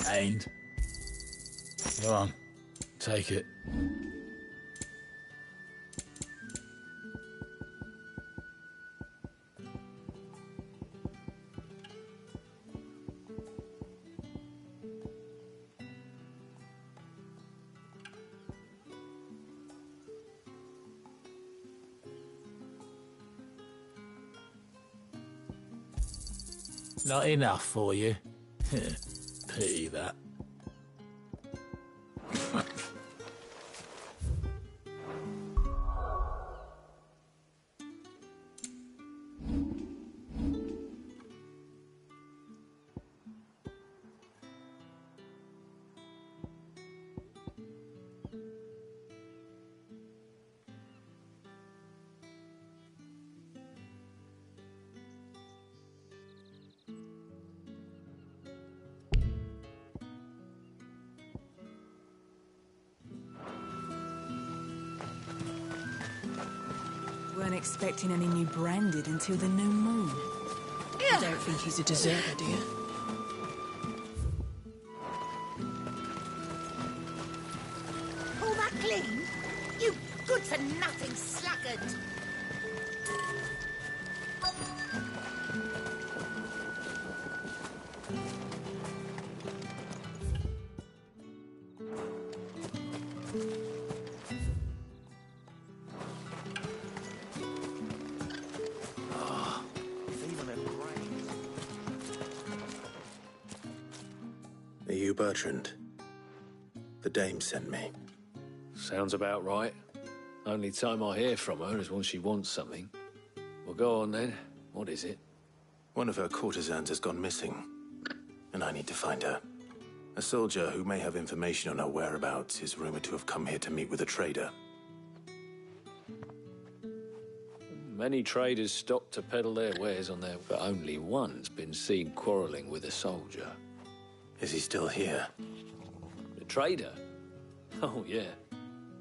And go on, take it. Not enough for you? Pity that. Weren't expecting any new branded until the new moon. You don't think he's a deserter, do you? All that clean? You good-for-nothing sluggard! Are you Bertrand? The dame sent me. Sounds about right. Only time I hear from her is when she wants something. Well, go on then. What is it? One of her courtesans has gone missing, and I need to find her. A soldier who may have information on her whereabouts is rumored to have come here to meet with a trader. Many traders stop to peddle their wares on there, but only one's been seen quarrelling with a soldier. Is he still here? The trader? Oh, yeah.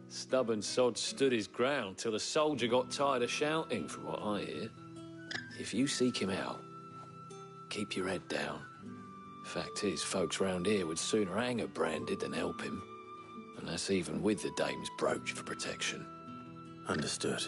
Stubborn sod stood his ground till the soldier got tired of shouting, from what I hear. If you seek him out, keep your head down. Fact is, folks round here would sooner hang a branded than help him. And that's even with the dame's brooch for protection. Understood.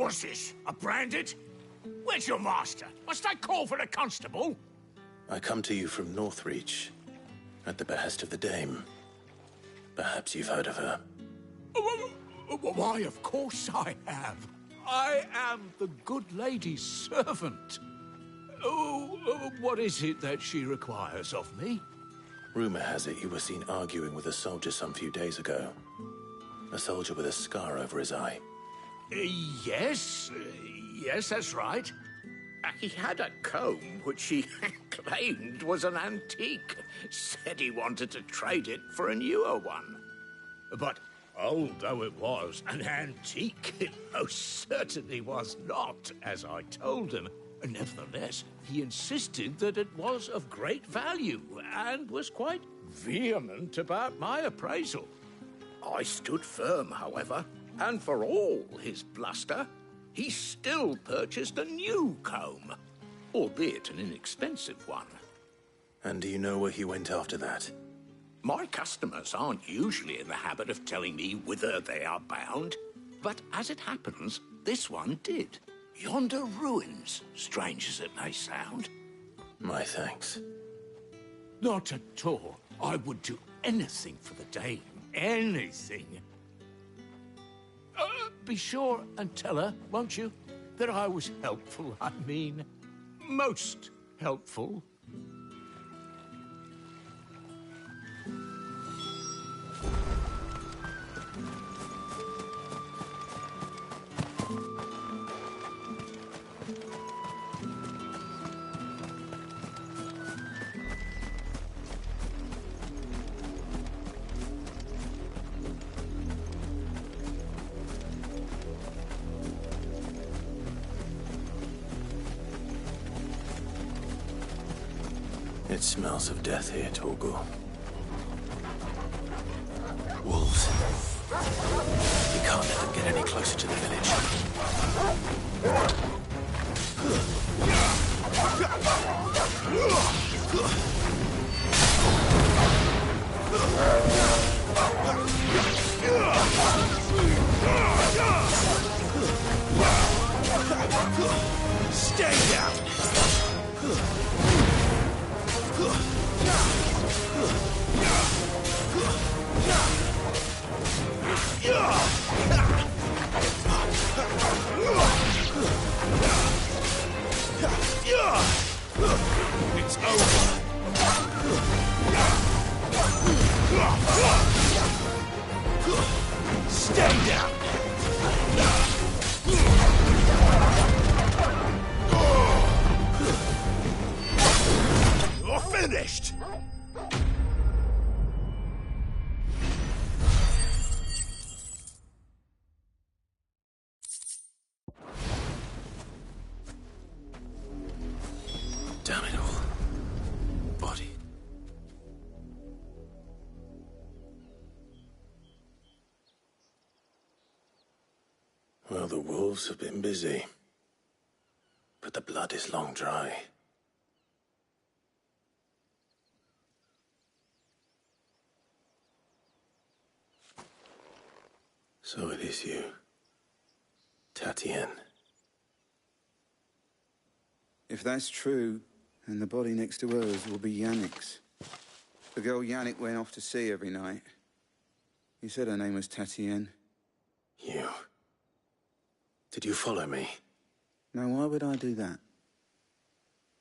What's this? A branded? Where's your master? Must I call for a constable? I come to you from Northreach, at the behest of the Dame. Perhaps you've heard of her. Why, of course I have. I am the good lady's servant. What is it that she requires of me? Rumor has it you were seen arguing with a soldier some few days ago. A soldier with a scar over his eye. Yes, that's right. He had a comb which he claimed was an antique. Said he wanted to trade it for a newer one. But old though it was, an antique it most certainly was not, as I told him. Nevertheless, he insisted that it was of great value and was quite vehement about my appraisal. I stood firm, however, and for all his bluster, he still purchased a new comb, albeit an inexpensive one. And do you know where he went after that? My customers aren't usually in the habit of telling me whither they are bound, but as it happens, this one did. Yonder ruins, strange as it may sound. My thanks. Not at all. I would do anything for the Dame. Anything. Be sure and tell her, won't you, that I was helpful. I mean, most helpful. It smells of death here, Torgal. Wolves. We can't let them get any closer to the village. Stay down! It's over. Stay down. You're finished. Damn it all. Body. Well, the wolves have been busy. But the blood is long dry. So it is you, Tatienne. If that's true, then the body next to hers will be Yannick's. The girl Yannick went off to see every night. You said her name was Tatienne. You? Did you follow me? Now, why would I do that?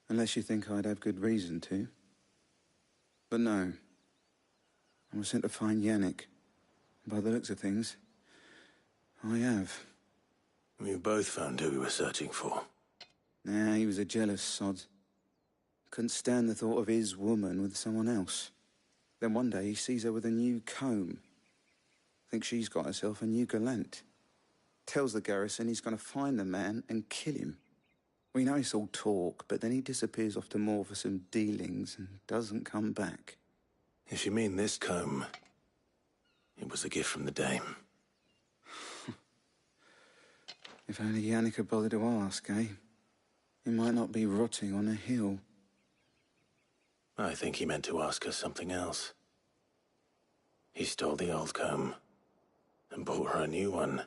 Unless you think I'd have good reason to. But no. I was sent to find Yannick. By the looks of things, I have. We both found who we were searching for. Nah, he was a jealous sod. Couldn't stand the thought of his woman with someone else. Then one day he sees her with a new comb. Thinks she's got herself a new gallant. Tells the garrison he's going to find the man and kill him. We know it's all talk, but then he disappears off to Moor for some dealings and doesn't come back. If you mean this comb, it was a gift from the Dame. If only Yannick had bothered to ask, eh? He might not be rotting on a hill. I think he meant to ask us something else. He stole the old comb and bought her a new one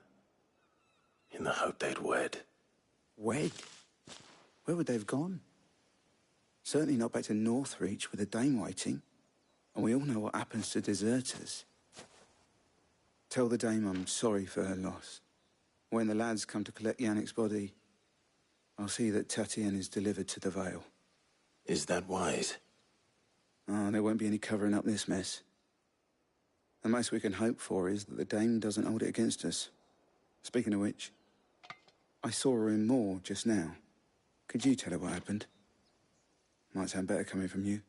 in the hope they'd wed. Wed? Where would they have gone? Certainly not back to Northreach with a dame waiting. And we all know what happens to deserters. Tell the dame I'm sorry for her loss. When the lads come to collect Yannick's body, I'll see that Tatienne is delivered to the Vale. Is that wise? Oh, there won't be any covering up this mess. The most we can hope for is that the dame doesn't hold it against us. Speaking of which, I saw her in Moor just now. Could you tell her what happened? Might sound better coming from you.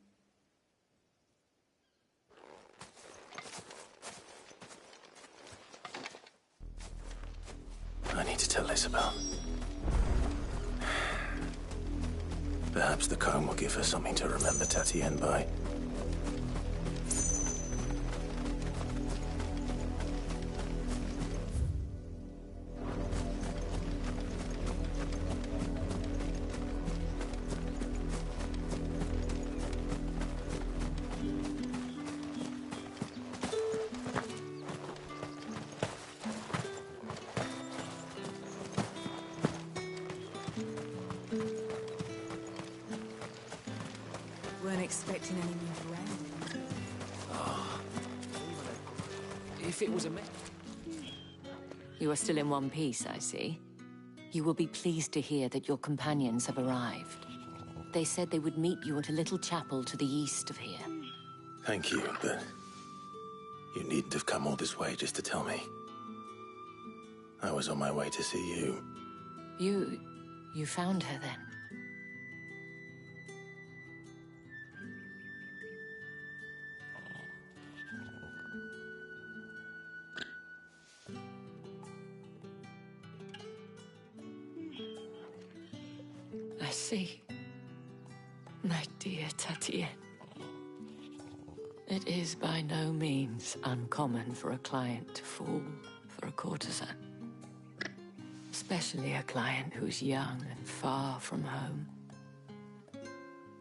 I need to tell Isabel. Perhaps the comb will give her something to remember Tatienne by. Weren't expecting any new friend. If it was a You are still in one piece, I see. You will be pleased to hear that your companions have arrived. They said they would meet you at a little chapel to the east of here. Thank you, but you needn't have come all this way just to tell me. I was on my way to see you. You found her then? I see. My dear Tatienne. It is by no means uncommon for a client to fall for a courtesan. Especially a client who's young and far from home.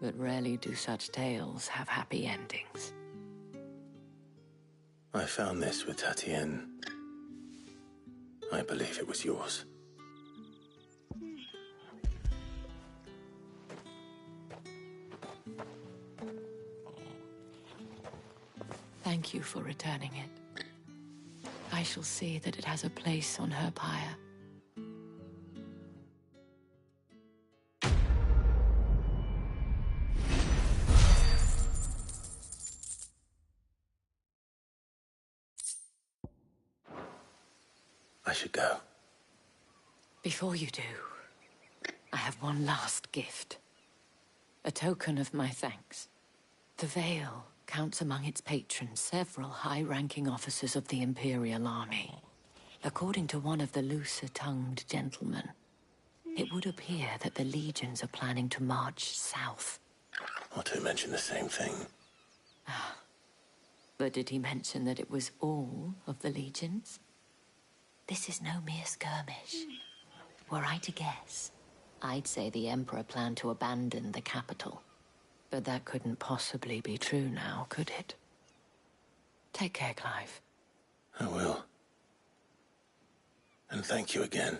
But rarely do such tales have happy endings. I found this with Tatienne. I believe it was yours. Thank you for returning it. I shall see that it has a place on her pyre. I should go. Before you do, I have one last gift. A token of my thanks. The Vale counts among its patrons several high-ranking officers of the Imperial Army. According to one of the looser-tongued gentlemen, it would appear that the legions are planning to march south. Otto mentioned the same thing. But did he mention that it was all of the legions? This is no mere skirmish. Were I to guess, I'd say the Emperor planned to abandon the capital. But that couldn't possibly be true now, could it? Take care, Clive. I will. And thank you again.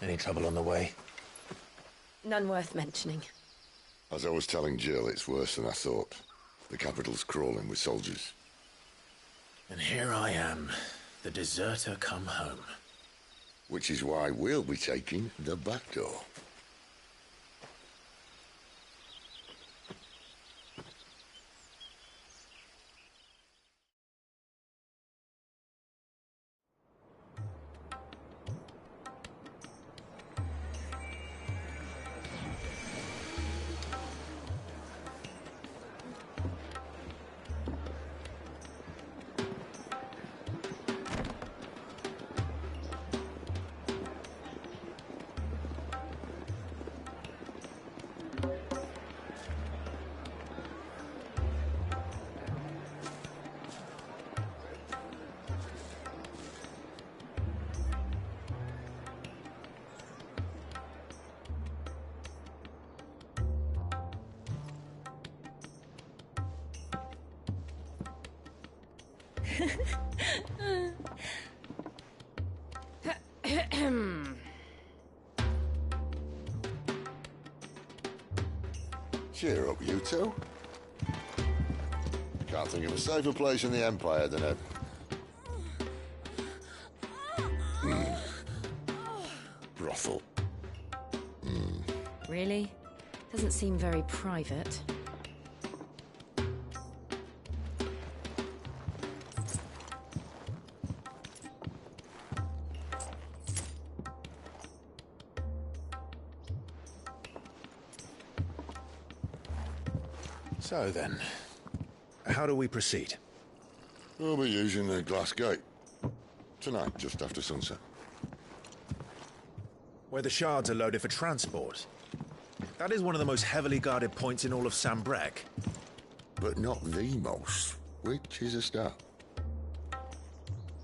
Any trouble on the way? None worth mentioning. As I was telling Jill, it's worse than I thought. The capital's crawling with soldiers. And here I am, the deserter come home. Which is why we'll be taking the back door. Cheer up, you two. Can't think of a safer place in the Empire than a... brothel. Really? Doesn't seem very private. So then, how do we proceed? We'll be using the glass gate. Tonight, just after sunset. Where the shards are loaded for transport. That is one of the most heavily guarded points in all of Sambrek. But not the most, which is a start.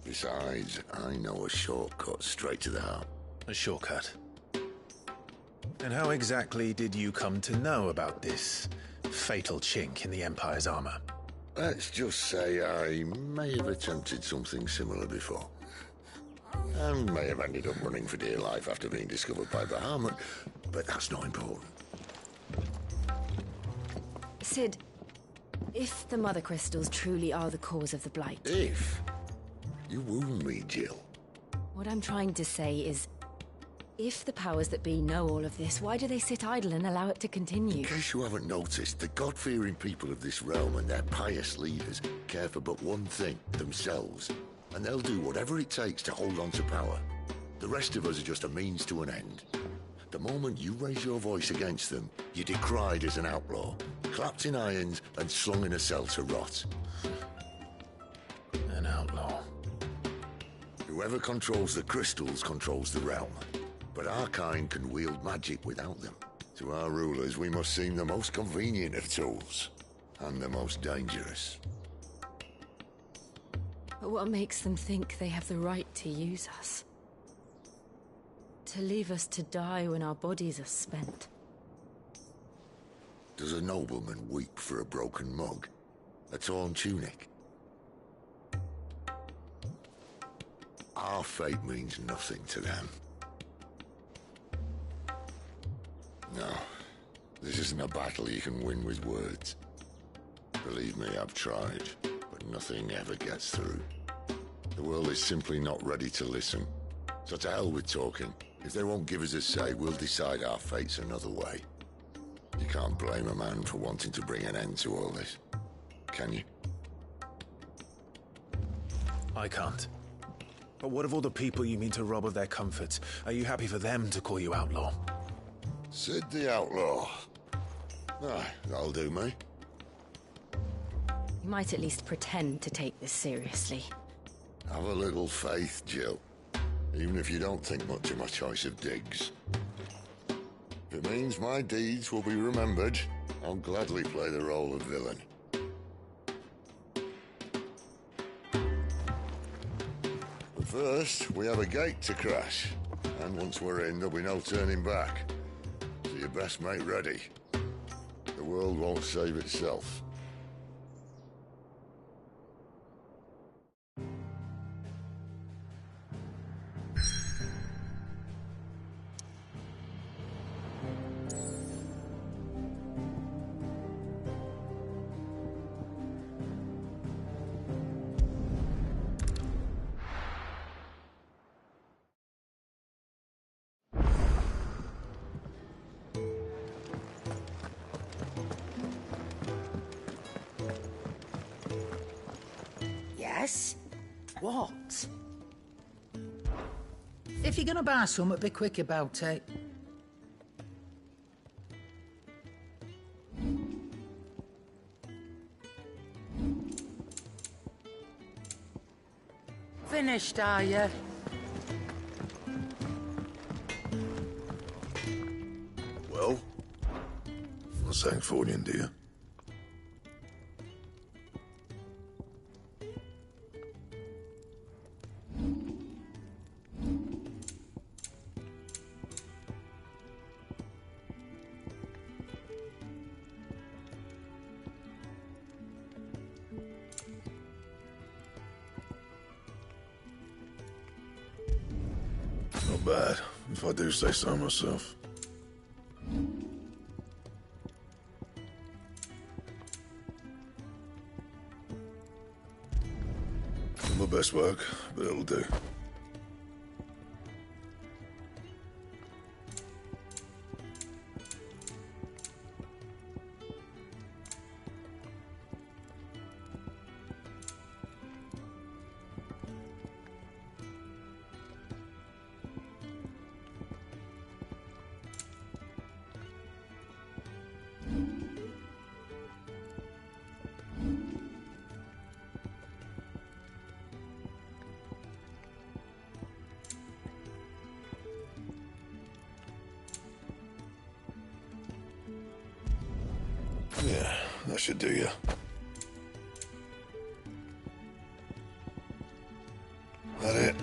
Besides, I know a shortcut straight to the heart. A shortcut? And how exactly did you come to know about this fatal chink in the Empire's armor? Let's just say I may have attempted something similar before. And may have ended up running for dear life after being discovered by Bahamut, but that's not important. Sid, if the Mother Crystals truly are the cause of the Blight... If? You wound me, Jill. What I'm trying to say is, if the powers that be know all of this, why do they sit idle and allow it to continue? In case you haven't noticed, the God-fearing people of this realm and their pious leaders care for but one thing, themselves. And they'll do whatever it takes to hold on to power. The rest of us are just a means to an end. The moment you raise your voice against them, you're decried as an outlaw, clapped in irons and slung in a cell to rot. An outlaw. Whoever controls the crystals controls the realm. But our kind can wield magic without them. To our rulers, we must seem the most convenient of tools. And the most dangerous. But what makes them think they have the right to use us? To leave us to die when our bodies are spent? Does a nobleman weep for a broken mug? A torn tunic? Our fate means nothing to them. No, this isn't a battle you can win with words. Believe me, I've tried, but nothing ever gets through. The world is simply not ready to listen. So to hell with talking. If they won't give us a say, we'll decide our fates another way. You can't blame a man for wanting to bring an end to all this, can you? I can't. But what of all the people you mean to rob of their comforts? Are you happy for them to call you outlaw? Sid the Outlaw. Aye, that'll do me. You might at least pretend to take this seriously. Have a little faith, Jill. Even if you don't think much of my choice of digs. If it means my deeds will be remembered, I'll gladly play the role of villain. But first, we have a gate to crash. And once we're in, there'll be no turning back. So you best make ready. The world won't save itself. Yes? What? If you're gonna buy something, be quick about it. Finished, are you? Well, not saying Fordian, do you? Not bad, if I do say so myself. Not my best work, but it'll do. Yeah, that should do you. That it?